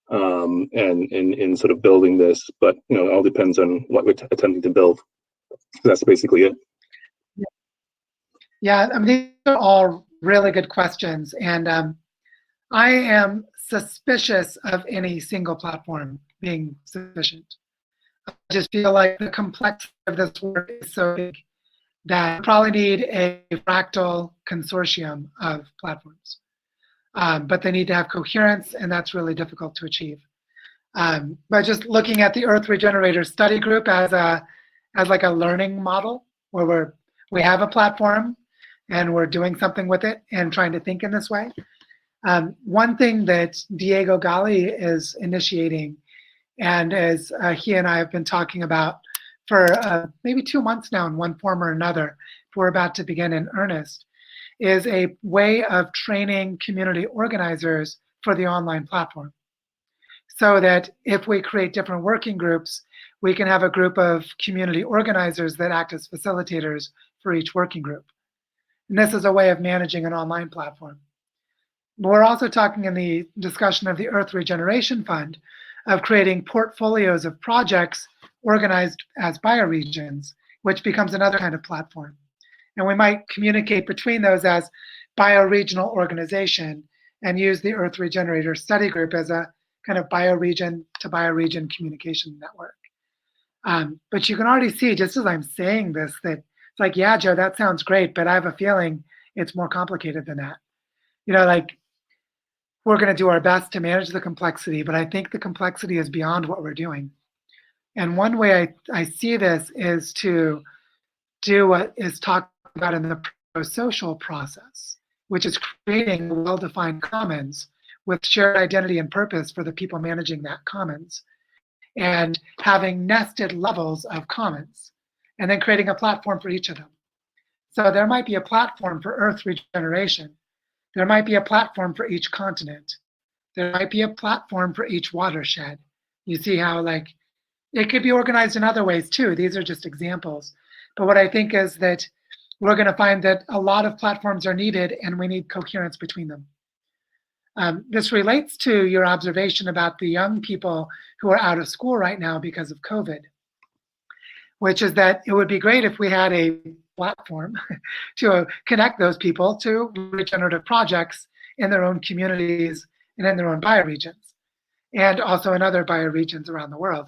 Speaker 7: and in sort of building this, but it all depends on what we're attempting to build. So that's basically it.
Speaker 1: Yeah, I mean, these are all really good questions, and I am suspicious of any single platform being sufficient. I just feel like the complexity of this work is so big that we probably need a fractal consortium of platforms. But they need to have coherence, and that's really difficult to achieve. But just looking at the Earth Regenerators study group as like a learning model, where we have a platform and we're doing something with it and trying to think in this way. One thing that Diego Gali is initiating, and as he and I have been talking about for maybe 2 months now in one form or another, we're about to begin in earnest, is a way of training community organizers for the online platform. So that if we create different working groups, we can have a group of community organizers that act as facilitators for each working group. And this is a way of managing an online platform. But we're also talking in the discussion of the Earth Regeneration Fund of creating portfolios of projects organized as bioregions, which becomes another kind of platform. And we might communicate between those as bioregional organization and use the Earth Regenerator Study Group as a kind of bioregion to bioregion communication network. But you can already see, just as I'm saying this, that it's like, yeah, Joe, that sounds great, but I have a feeling it's more complicated than that. You know, like, we're going to do our best to manage the complexity, but I think the complexity is beyond what we're doing. And one way I see this is to do what is talked about in the pro-social process, which is creating well-defined commons with shared identity and purpose for the people managing that commons, and having nested levels of commons, and then creating a platform for each of them. So there might be a platform for Earth regeneration. There might be a platform for each continent. There might be a platform for each watershed. You see how, like, it could be organized in other ways too. These are just examples. But what I think is that we're going to find that a lot of platforms are needed, and we need coherence between them. This relates to your observation about the young people who are out of school right now because of COVID, which is that it would be great if we had a platform to connect those people to regenerative projects in their own communities and in their own bioregions, and also in other bioregions around the world.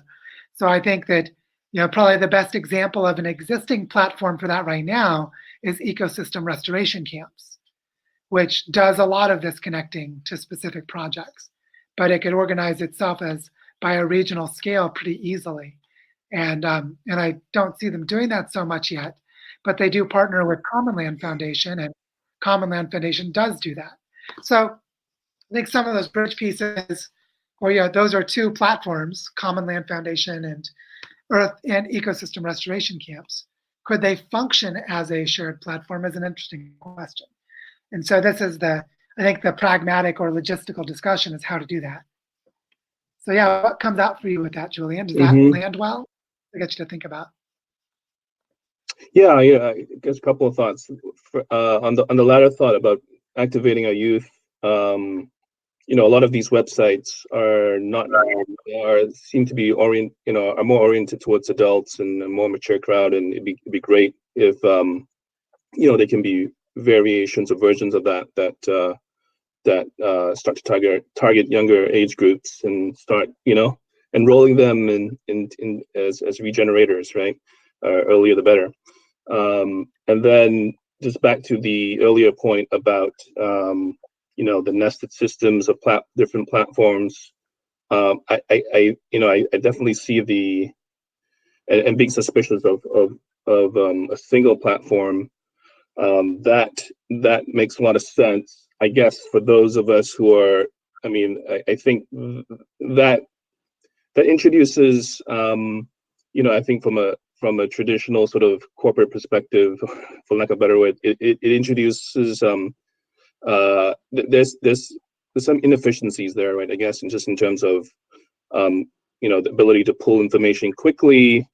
Speaker 1: So I think that, you know, probably the best example of an existing platform for that right now is ecosystem restoration camps, which does a lot of this connecting to specific projects, but it could organize itself as bioregional scale pretty easily. And I don't see them doing that so much yet, but they do partner with Common Land Foundation, and Common Land Foundation does do that. So I think some of those bridge pieces, or yeah, those are two platforms, Common Land Foundation and Earth and Ecosystem Restoration Camps. Could they function as a shared platform is an interesting question. And so this is I think the pragmatic or logistical discussion is how to do that. So yeah, what comes out for you with that, Julian? Does that land well? I get you to think about.
Speaker 7: Yeah, I guess a couple of thoughts. On the latter thought about activating our youth, you know, a lot of these websites seem to be are more oriented towards adults and a more mature crowd, and it'd be great if you know, they can be variations or versions of that start to target younger age groups and start, you know, enrolling them in as regenerators, right? Earlier the better. And then just back to the earlier point about you know, the nested systems of different platforms. I definitely see and being suspicious of a single platform. That makes a lot of sense, I guess, for those of us who are. I mean, I think that introduces, you know, I think from a traditional sort of corporate perspective, for lack of a better word, it introduces there's some inefficiencies there, right? I guess, and just in terms of you know, the ability to pull information quickly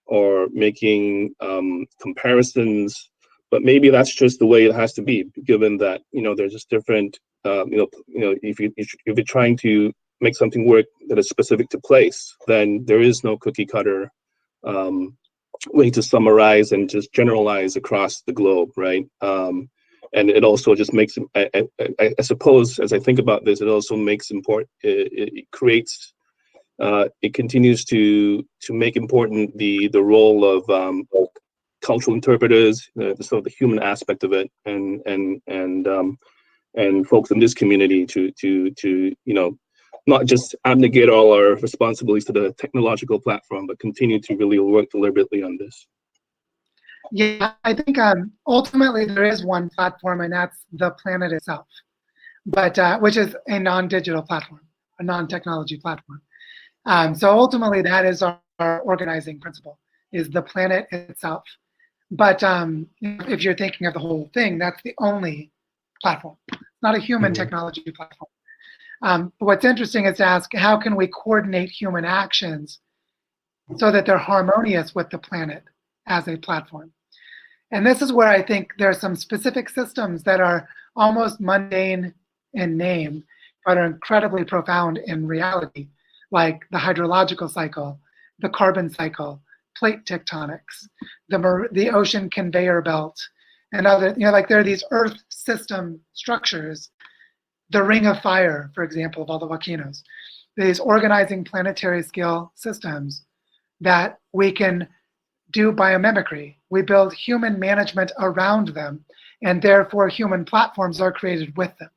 Speaker 7: or making comparisons. But maybe that's just the way it has to be, given that, you know, there's just different you know, if you're trying to make something work that is specific to place, then there is no cookie cutter way to summarize and just generalize across the globe, right? And it also just makes, I suppose, as I think about this, it also makes important, it creates, it continues to make important the role of cultural interpreters, sort of the human aspect of it, and folks in this community to you know, not just abnegate all our responsibilities to the technological platform, but continue to really work deliberately on this.
Speaker 1: Yeah, I think ultimately there is one platform, and that's the planet itself, but which is a non-digital platform, a non-technology platform. So ultimately, that is our organizing principle, is the planet itself. But if you're thinking of the whole thing, that's the only platform, not a human technology platform. But what's interesting is to ask, how can we coordinate human actions so that they're harmonious with the planet as a platform? And this is where I think there are some specific systems that are almost mundane in name, but are incredibly profound in reality, like the hydrological cycle, the carbon cycle, plate tectonics, the ocean conveyor belt, and other, you know, like there are these earth system structures the ring of fire, for example, of all the volcanoes, these organizing planetary scale systems that we can do biomimicry. We build human management around them, and therefore human platforms are created with them.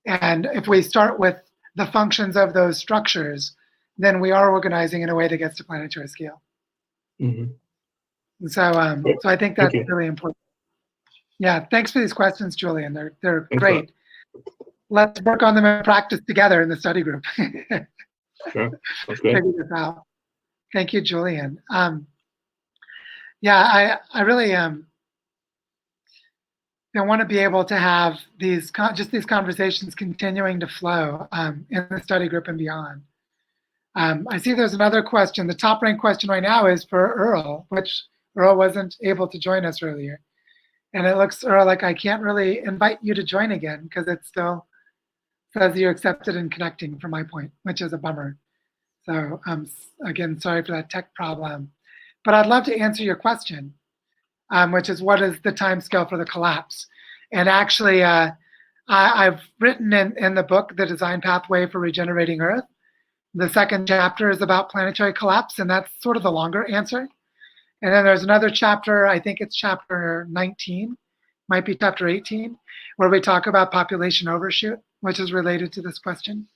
Speaker 1: And if we start with the functions of those structures, then we are organizing in a way that gets to planetary scale.
Speaker 7: Mm-hmm.
Speaker 1: And so I think that's really important. Yeah, thanks for these questions, Julian. They're great. Let's work on them in practice together in the study group.
Speaker 7: Sure, that's great.
Speaker 1: Figure this out. Thank you, Julian. Yeah, I really I want to be able to have these conversations continuing to flow in the study group and beyond. I see there's another question. The top ranked question right now is for Earl, which Earl wasn't able to join us earlier. And it looks, Earl, like I can't really invite you to join again because it still says you're accepted and connecting from my point, which is a bummer. So again, sorry for that tech problem. But I'd love to answer your question, which is what is the timescale for the collapse? And actually, I've written in the book, The Design Pathway for Regenerating Earth. The second chapter is about planetary collapse, and that's sort of the longer answer. And then there's another chapter, I think it's chapter 19, might be chapter 18, where we talk about population overshoot, which is related to this question.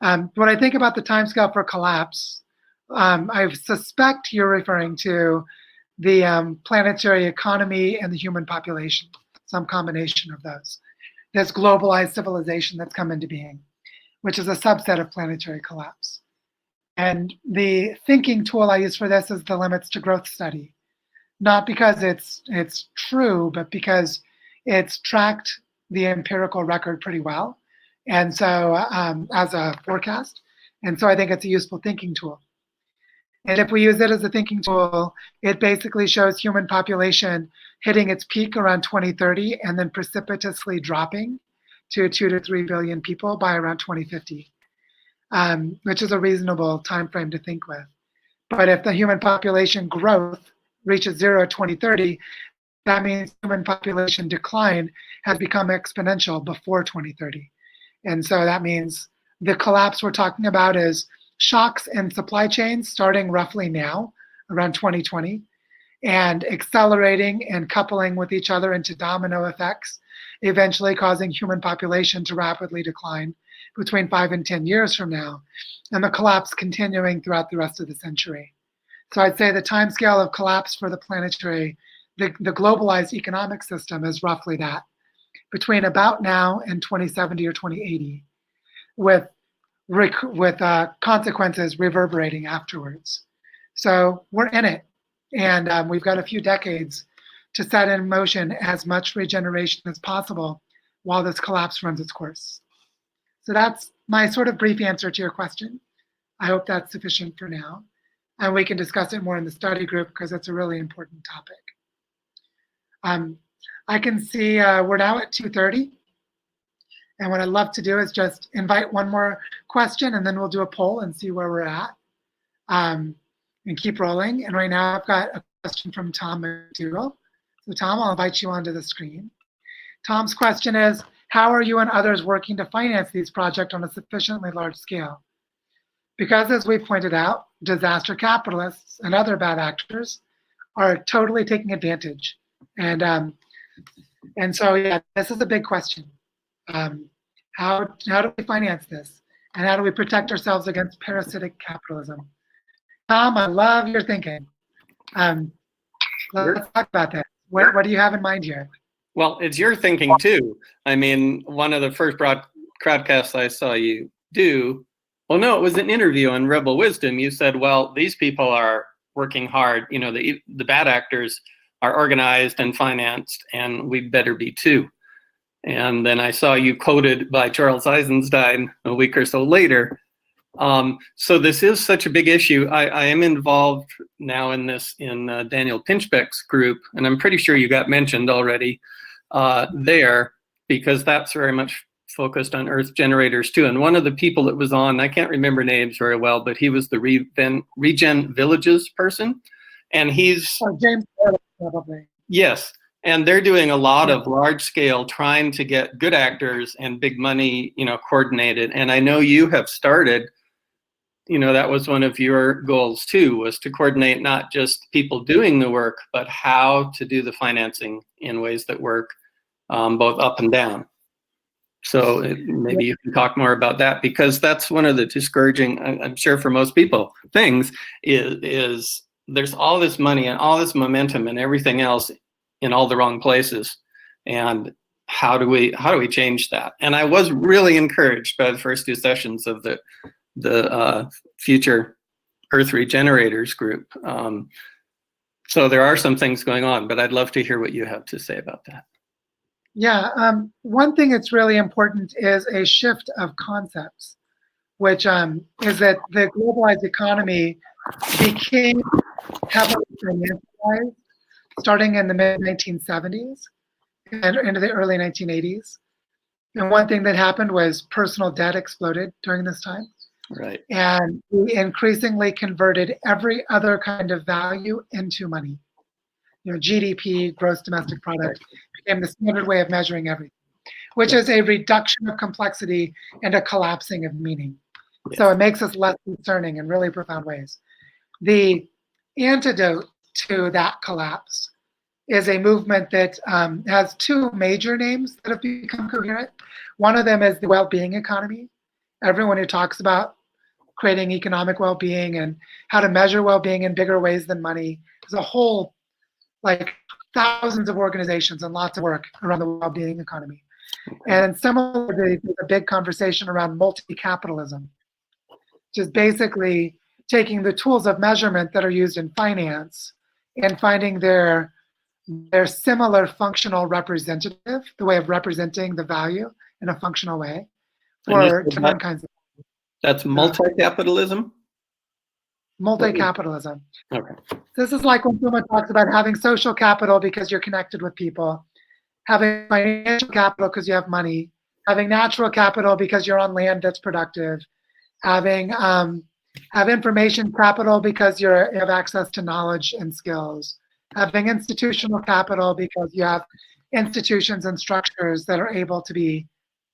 Speaker 1: When I think about the timescale for collapse, I suspect you're referring to the planetary economy and the human population, some combination of those. This globalized civilization that's come into being, which is a subset of planetary collapse. And the thinking tool I use for this is the limits to growth study, not because it's true, but because it's tracked the empirical record pretty well. And so as a forecast. And so I think it's a useful thinking tool. And if we use it as a thinking tool, it basically shows human population hitting its peak around 2030 and then precipitously dropping to 2 to 3 billion people by around 2050, which is a reasonable time frame to think with. But if the human population growth reaches 0 at 2030, that means human population decline has become exponential before 2030. And so that means the collapse we're talking about is shocks in supply chains starting roughly now, around 2020, and accelerating and coupling with each other into domino effects, eventually causing human population to rapidly decline between 5 and 10 years from now, and the collapse continuing throughout the rest of the century. So I'd say the timescale of collapse for the planetary, the globalized economic system is roughly that, between about now and 2070 or 2080, with consequences reverberating afterwards. So we're in it, and we've got a few decades to set in motion as much regeneration as possible while this collapse runs its course. So that's my sort of brief answer to your question. I hope that's sufficient for now. And we can discuss it more in the study group because it's a really important topic. I can see we're now at 2:30. And what I'd love to do is just invite one more question, and then we'll do a poll and see where we're at, and keep rolling. And right now I've got a question from Tom McDougall. So Tom, I'll invite you onto the screen. Tom's question is, how are you and others working to finance these projects on a sufficiently large scale? Because as we pointed out, disaster capitalists and other bad actors are totally taking advantage. And so, yeah, this is a big question. How do we finance this? And how do we protect ourselves against parasitic capitalism? Tom, I love your thinking. Let's talk about that. What do you have in mind here?
Speaker 8: Well, it's your thinking too. I mean, one of the first crowdcasts I saw you do, well, no, it was an interview on Rebel Wisdom. You said, well, these people are working hard. You know, the bad actors are organized and financed, and we better be too. And then I saw you quoted by Charles Eisenstein a week or so later. So this is such a big issue. I am involved now in this in Daniel Pinchbeck's group, and I'm pretty sure you got mentioned already there, because that's very much focused on Earth generators too. And one of the people that was on, I can't remember names very well, but he was the Regen Villages person, and he's
Speaker 1: James, probably.
Speaker 8: Yes. And they're doing a lot of large scale trying to get good actors and big money, coordinated. And I know you have started, that was one of your goals too, was to coordinate not just people doing the work, but how to do the financing in ways that work both up and down. So maybe you can talk more about that, because that's one of the discouraging, I'm sure for most people, things is there's all this money and all this momentum and everything else in all the wrong places. And how do we change that? And I was really encouraged by the first two sessions of the Future Earth Regenerators group. So there are some things going on, but I'd love to hear what you have to say about that.
Speaker 1: Yeah, one thing that's really important is a shift of concepts, which is that the globalized economy became heavily financialized starting in the mid-1970s and into the early 1980s. And one thing that happened was personal debt exploded during this time.
Speaker 8: Right.
Speaker 1: And we increasingly converted every other kind of value into money. GDP, gross domestic product, became the standard way of measuring everything, which is a reduction of complexity and a collapsing of meaning. Yes. So it makes us less discerning in really profound ways. The antidote to that collapse is a movement that has two major names that have become coherent. One of them is the well-being economy. Everyone who talks about creating economic well-being and how to measure well-being in bigger ways than money, there's a whole thousands of organizations and lots of work around the well-being economy. And similarly, there's a big conversation around multi-capitalism, which is basically taking the tools of measurement that are used in finance and finding their similar functional representative, the way of representing the value in a functional way for different kinds of.
Speaker 8: That's multi-capitalism?
Speaker 1: Multi-capitalism.
Speaker 8: Okay.
Speaker 1: This is like when someone talks about having social capital because you're connected with people, having financial capital because you have money, having natural capital because you're on land that's productive, having have information capital because you have access to knowledge and skills, having institutional capital because you have institutions and structures that are able to be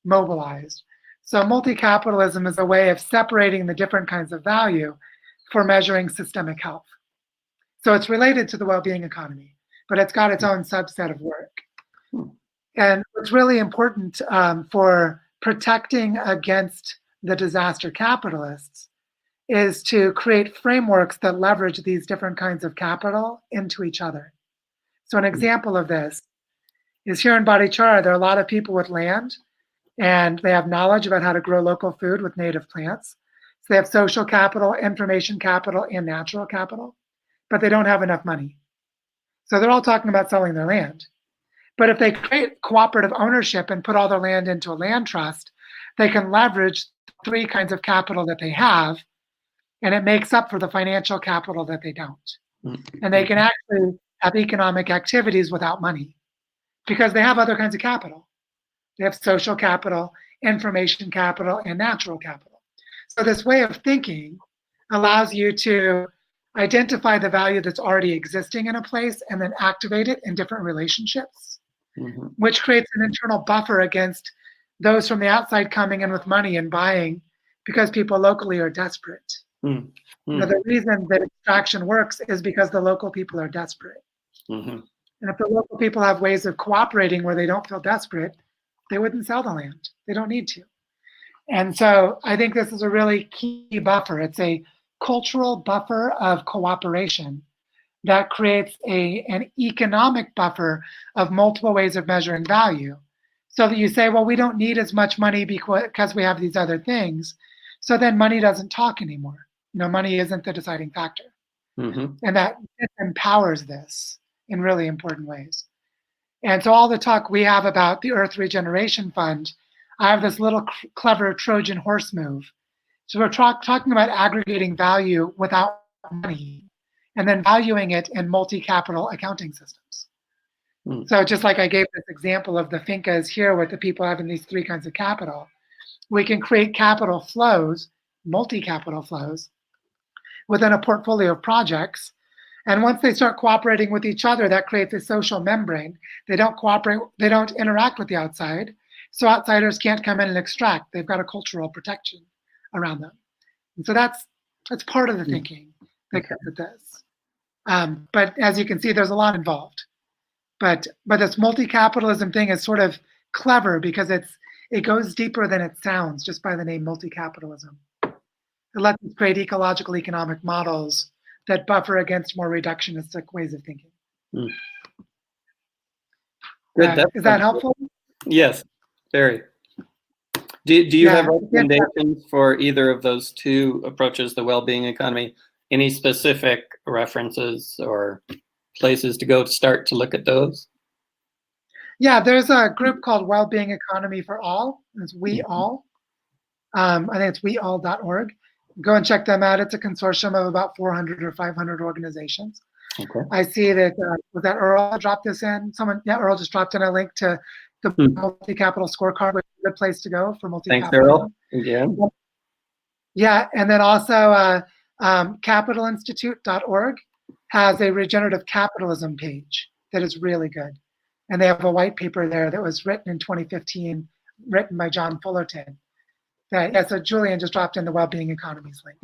Speaker 1: mobilized. So multi-capitalism is a way of separating the different kinds of value for measuring systemic health. So it's related to the well-being economy, but it's got its own subset of work. And what's really important for protecting against the disaster capitalists is to create frameworks that leverage these different kinds of capital into each other. So an example of this is here in Barichara, there are a lot of people with land, and they have knowledge about how to grow local food with native plants. So they have social capital, information capital, and natural capital, but they don't have enough money. So they're all talking about selling their land. But if they create cooperative ownership and put all their land into a land trust, they can leverage three kinds of capital that they have, and it makes up for the financial capital that they don't. And they can actually have economic activities without money because they have other kinds of capital. They have social capital, information capital, and natural capital. So this way of thinking allows you to identify the value that's already existing in a place and then activate it in different relationships, which creates an internal buffer against those from the outside coming in with money and buying because people locally are desperate. The reason that extraction works is because the local people are desperate. And if the local people have ways of cooperating where they don't feel desperate, they wouldn't sell the land. They don't need to. And so I think this is a really key buffer. It's a cultural buffer of cooperation that creates an economic buffer of multiple ways of measuring value. So that you say, well, we don't need as much money because we have these other things. So then money doesn't talk anymore. Money isn't the deciding factor. And that empowers this in really important ways. And so all the talk we have about the Earth Regeneration Fund, I have this little clever Trojan horse move. So we're talking about aggregating value without money and then valuing it in multi-capital accounting systems. So just like I gave this example of the fincas here with the people having these three kinds of capital, we can create capital flows, multi-capital flows, within a portfolio of projects And once they start cooperating with each other, that creates a social membrane. They don't cooperate, they don't interact with the outside, so outsiders can't come in and extract. They've got a cultural protection around them. And so that's part of the thinking that comes with this. But as you can see, there's a lot involved. But this multi-capitalism thing is sort of clever because it goes deeper than it sounds just by the name multi-capitalism. It lets us create ecological economic models that buffer against more reductionistic ways of thinking.
Speaker 8: Good.
Speaker 1: Is that helpful?
Speaker 8: Yes, very. Do you have recommendations for either of those two approaches, the well-being economy? Any specific references or places to go to start to look at those?
Speaker 1: Yeah, there's a group called Wellbeing Economy for All. It's We All. I think it's weall.org. Go and check them out. It's a consortium of about 400 or 500 organizations.
Speaker 8: Okay.
Speaker 1: I see that, was that Earl dropped this in? Earl just dropped in a link to the multi-capital scorecard, which is a good place to go for multi-capitalism.
Speaker 8: Thanks, Earl. Yeah.
Speaker 1: Yeah, and then also capitalinstitute.org has a regenerative capitalism page that is really good. And they have a white paper there that was written in 2015, written by John Fullerton. So Julian just dropped in the well-being economies link.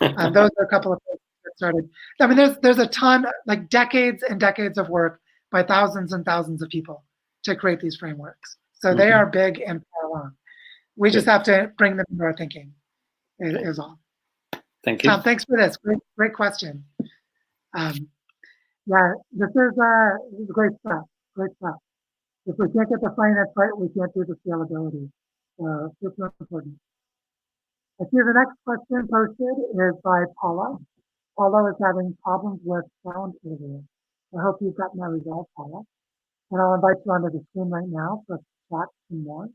Speaker 1: Those are a couple of places that started. I mean, there's a ton, like decades and decades of work by thousands and thousands of people to create these frameworks. So they are big and far along. We just have to bring them into our thinking, is all.
Speaker 8: Thank you.
Speaker 1: Tom, thanks for this. Great question. Yeah, this is great stuff. Great stuff. If we can't get the finance right, we can't do the scalability. It's not important. I see the next question posted is by Paula. Paula is having problems with sound earlier. I hope you've gotten that resolved, Paula. And I'll invite you onto the screen right now for us to chat some more.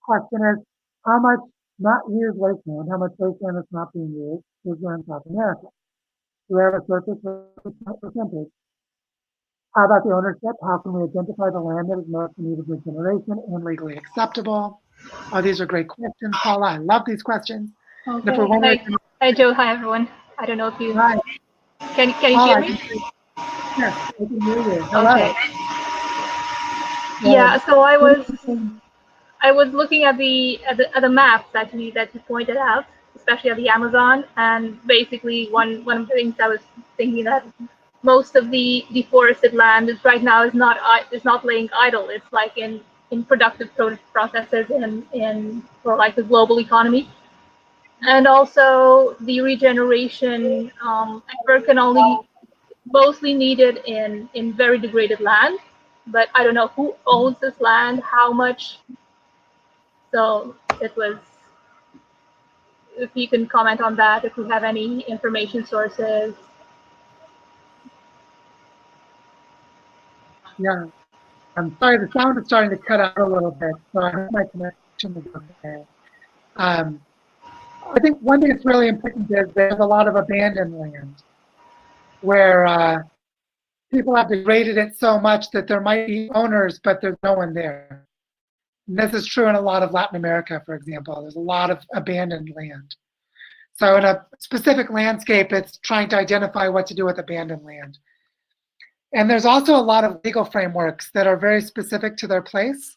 Speaker 1: Question is, how much not used wasteland, how much wasteland is not being used is there in South America? Do we have a surface percentage? How about the ownership? How can we identify the land that is most in need of regeneration and legally acceptable? Oh, these are great questions, Paula. I love these questions.
Speaker 9: Okay. Hi, Joe. Hi, everyone. I don't know if you can you
Speaker 1: Paula,
Speaker 9: hear me?
Speaker 1: Yes, I can hear you. Hello.
Speaker 9: Okay. Yeah. So I was looking at the maps actually that you pointed out, especially at the Amazon, and basically one of the things I was thinking that most of the deforested land is right now is not laying idle. It's like in productive processes in for like the global economy, and also the regeneration effort can only mostly needed in very degraded land. But I don't know who owns this land, how much. So it was, if you can comment on that, if you have any information sources.
Speaker 1: Yeah, I'm sorry, the sound is starting to cut out a little bit, so I hope my connection is okay. I think one thing that's really important is there's a lot of abandoned land where people have degraded it so much that there might be owners, but there's no one there. And this is true in a lot of Latin America, for example. There's a lot of abandoned land. So in a specific landscape, it's trying to identify what to do with abandoned land. And there's also a lot of legal frameworks that are very specific to their place.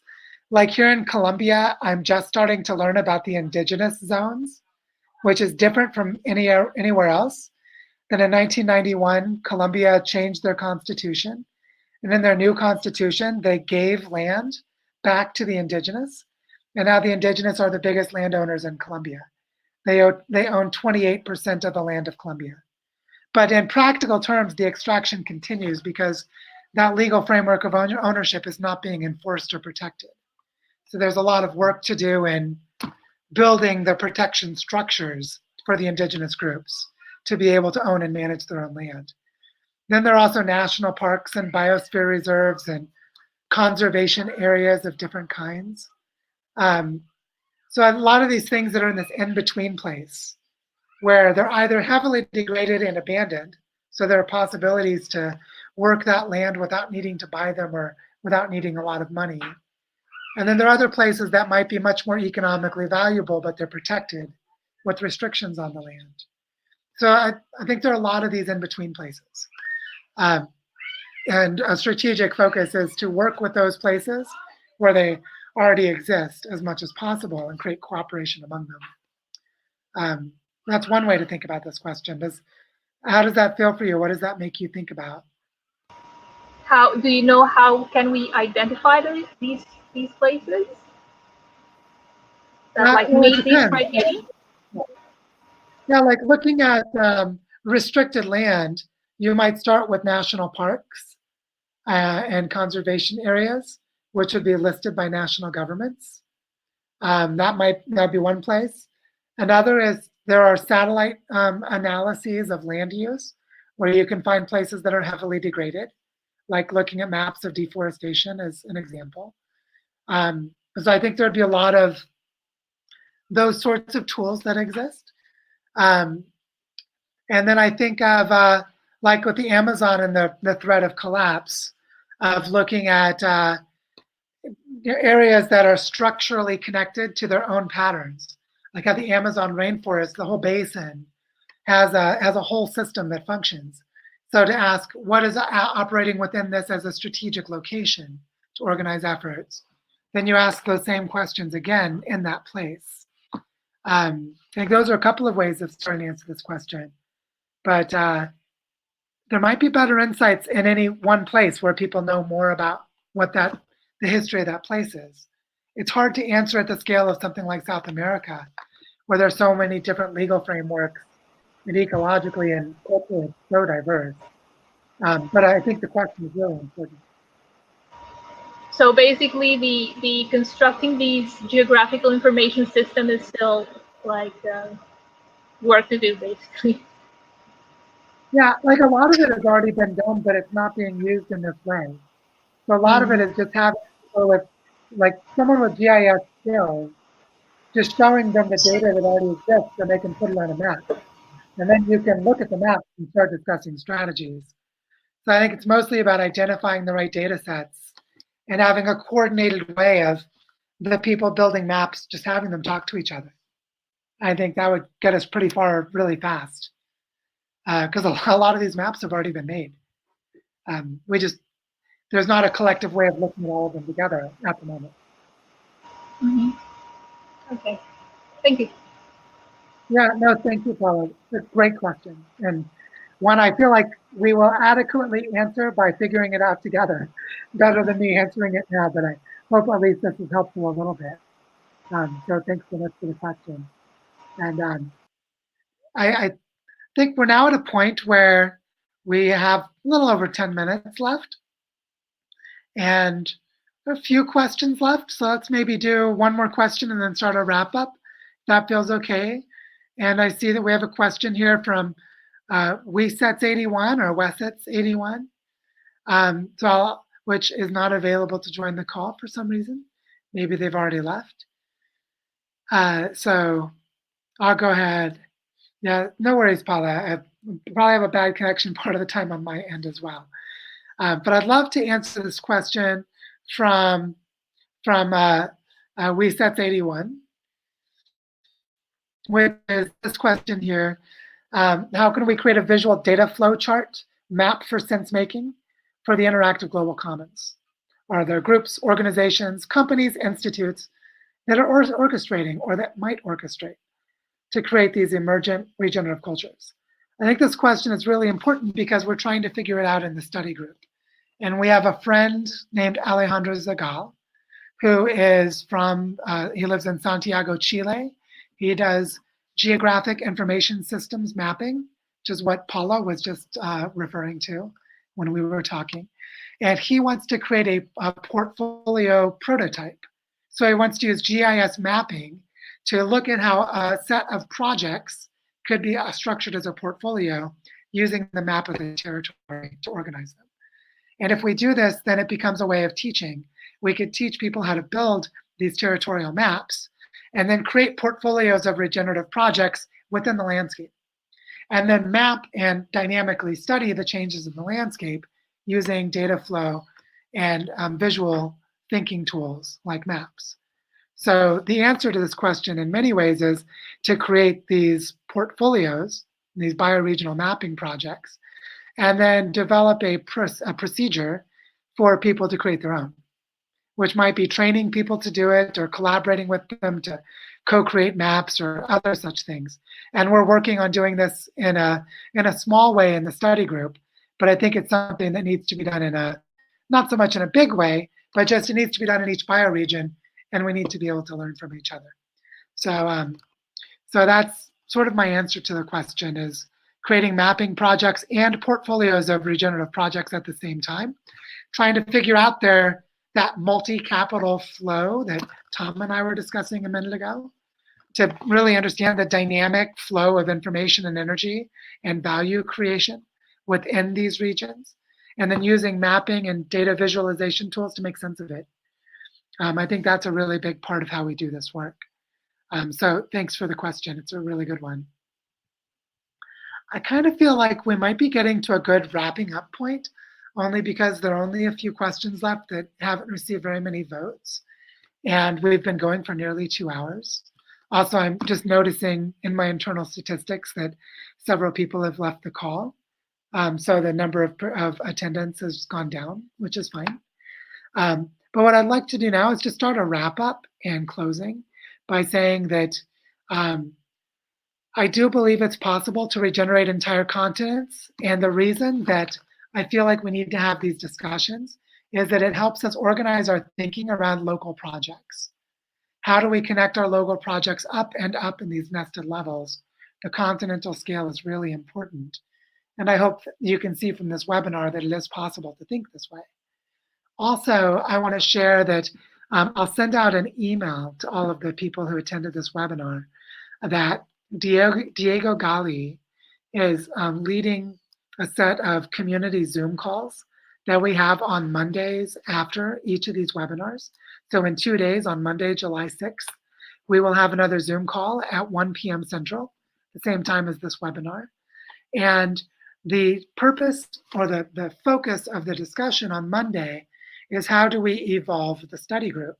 Speaker 1: Like here in Colombia, I'm just starting to learn about the indigenous zones, which is different from anywhere else. Then in 1991, Colombia changed their constitution. And in their new constitution, they gave land back to the indigenous. And now the indigenous are the biggest landowners in Colombia. They own 28% of the land of Colombia. But in practical terms, the extraction continues because that legal framework of ownership is not being enforced or protected. So there's a lot of work to do in building the protection structures for the indigenous groups to be able to own and manage their own land. Then there are also national parks and biosphere reserves and conservation areas of different kinds. So a lot of these things that are in this in-between place, where they're either heavily degraded and abandoned, so there are possibilities to work that land without needing to buy them or without needing a lot of money. And then there are other places that might be much more economically valuable, but they're protected with restrictions on the land. So I think there are a lot of these in-between places. And a strategic focus is to work with those places where they already exist as much as possible and create cooperation among them. That's one way to think about this question. How does that feel for you? What does that make you think about?
Speaker 9: How do you know how can we identify these places that like
Speaker 1: Well, it
Speaker 9: meet these
Speaker 1: depends.
Speaker 9: criteria?
Speaker 1: Yeah, like looking at restricted land, you might start with national parks and conservation areas, which would be listed by national governments. That'd be one place. Another is there are satellite analyses of land use, where you can find places that are heavily degraded, like looking at maps of deforestation as an example. So I think there'd be a lot of those sorts of tools that exist. And then I think of like with the Amazon and the threat of collapse, of looking at areas that are structurally connected to their own patterns. Like how the Amazon rainforest, the whole basin, has a whole system that functions. So to ask what is operating within this as a strategic location to organize efforts, then you ask those same questions again in that place. I think those are a couple of ways of starting to answer this question. But there might be better insights in any one place where people know more about what the history of that place is. It's hard to answer at the scale of something like South America, where there's so many different legal frameworks and ecologically and culturally it's so diverse. But I think the question is really important.
Speaker 9: So basically, the constructing these geographical information system is still like work to do, basically.
Speaker 1: Yeah, like a lot of it has already been done, but it's not being used in this way. So a lot of it is just having people with, like someone with GIS skills, just showing them the data that already exists so they can put it on a map. And then you can look at the map and start discussing strategies. So I think it's mostly about identifying the right data sets and having a coordinated way of the people building maps, just having them talk to each other. I think that would get us pretty far really fast, because a lot of these maps have already been made. There's not a collective way of looking at all of them together at the moment.
Speaker 9: Mm-hmm. Okay, thank you.
Speaker 1: Yeah, no, thank you, Paula. It's a great question, and one I feel like we will adequately answer by figuring it out together, better than me answering it now, but I hope at least this is helpful a little bit. So thanks so much for the question. And I think we're now at a point where we have a little over 10 minutes left, and a few questions left. So let's maybe do one more question and then start a wrap up. That feels okay. And I see that we have a question here from WeSets81 or Wesets81, which is not available to join the call for some reason. Maybe they've already left. So I'll go ahead. Yeah, no worries, Paula. I probably have a bad connection part of the time on my end as well. But I'd love to answer this question from WeSets81, which is this question here. How can we create a visual data flow chart map for sense making for the interactive global commons? Are there groups, organizations, companies, institutes that are orchestrating or that might orchestrate to create these emergent regenerative cultures? I think this question is really important because we're trying to figure it out in the study group. And we have a friend named Alejandro Zagal, who is he lives in Santiago, Chile. He does geographic information systems mapping, which is what Paula was just referring to when we were talking. And he wants to create a portfolio prototype. So he wants to use GIS mapping to look at how a set of projects could be structured as a portfolio using the map of the territory to organize them. And if we do this, then it becomes a way of teaching. We could teach people how to build these territorial maps and then create portfolios of regenerative projects within the landscape. And then map and dynamically study the changes in the landscape using data flow and visual thinking tools like maps. So the answer to this question in many ways is to create these portfolios, these bioregional mapping projects, and then develop a procedure for people to create their own, which might be training people to do it or collaborating with them to co-create maps or other such things. And we're working on doing this in a small way in the study group, but I think it's something that needs to be done in a, not so much in a big way, but just it needs to be done in each bioregion, and we need to be able to learn from each other. So, so that's sort of my answer to the question, is creating mapping projects and portfolios of regenerative projects at the same time, trying to figure out that multi-capital flow that Tom and I were discussing a minute ago, to really understand the dynamic flow of information and energy and value creation within these regions, and then using mapping and data visualization tools to make sense of it. I think that's a really big part of how we do this work. So thanks for the question. It's a really good one. I kind of feel like we might be getting to a good wrapping up point, only because there are only a few questions left that haven't received very many votes. And we've been going for nearly 2 hours. Also, I'm just noticing in my internal statistics that several people have left the call. So the number of attendance has gone down, which is fine. But what I'd like to do now is just start a wrap up and closing by saying that I do believe it's possible to regenerate entire continents. And the reason that I feel like we need to have these discussions is that it helps us organize our thinking around local projects. How do we connect our local projects up and up in these nested levels? The continental scale is really important. And I hope you can see from this webinar that it is possible to think this way. Also, I want to share that I'll send out an email to all of the people who attended this webinar that Diego Gali is leading a set of community Zoom calls that we have on Mondays after each of these webinars. So in 2 days, on Monday, July 6th, we will have another Zoom call at 1 p.m. Central, the same time as this webinar. And the purpose or the focus of the discussion on Monday is how do we evolve the study group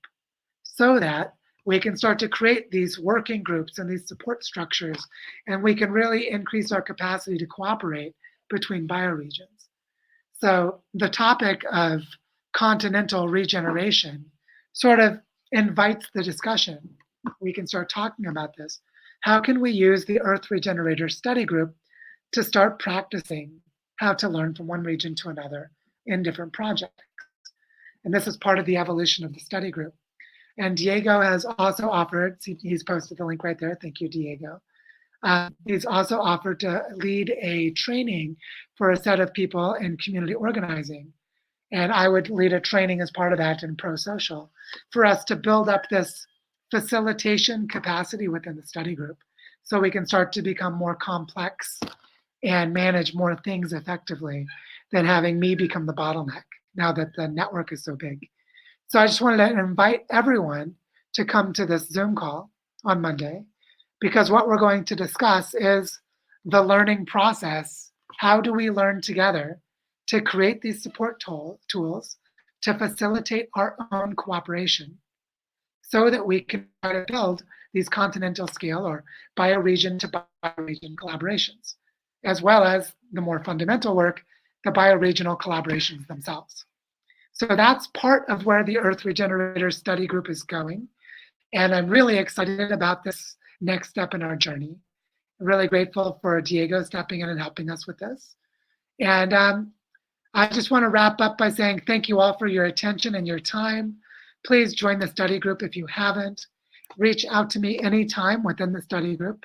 Speaker 1: so that we can start to create these working groups and these support structures, and we can really increase our capacity to cooperate between bioregions. So the topic of continental regeneration sort of invites the discussion. We can start talking about this. How can we use the Earth Regenerator Study Group to start practicing how to learn from one region to another in different projects? And this is part of the evolution of the study group. And Diego has also offered, he's posted the link right there. Thank you, Diego. He's also offered to lead a training for a set of people in community organizing. And I would lead a training as part of that in pro-social for us to build up this facilitation capacity within the study group so we can start to become more complex and manage more things effectively than having me become the bottleneck now that the network is so big. So I just wanted to invite everyone to come to this Zoom call on Monday, because what we're going to discuss is the learning process. How do we learn together to create these support tools to facilitate our own cooperation so that we can try to build these continental scale or bioregion to bioregion collaborations, as well as the more fundamental work, the bioregional collaborations themselves. So that's part of where the Earth Regenerator Study Group is going. And I'm really excited about this next step in our journey. I'm really grateful for Diego stepping in and helping us with this. And I just want to wrap up by saying thank you all for your attention and your time. Please join the study group if you haven't. Reach out to me anytime within the study group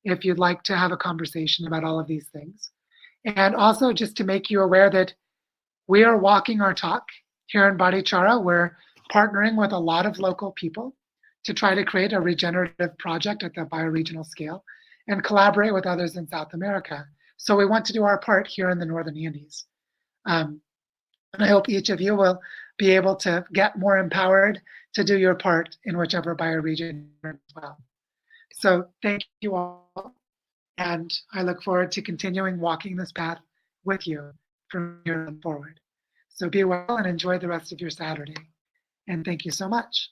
Speaker 1: if you'd like to have a conversation about all of these things. And also just to make you aware that we are walking our talk here in Barichara. We're partnering with a lot of local people to try to create a regenerative project at the bioregional scale and collaborate with others in South America. So we want to do our part here in the Northern Andes. And I hope each of you will be able to get more empowered to do your part in whichever bioregion as well. So thank you all. And I look forward to continuing walking this path with you from here on forward. So be well and enjoy the rest of your Saturday. And thank you so much.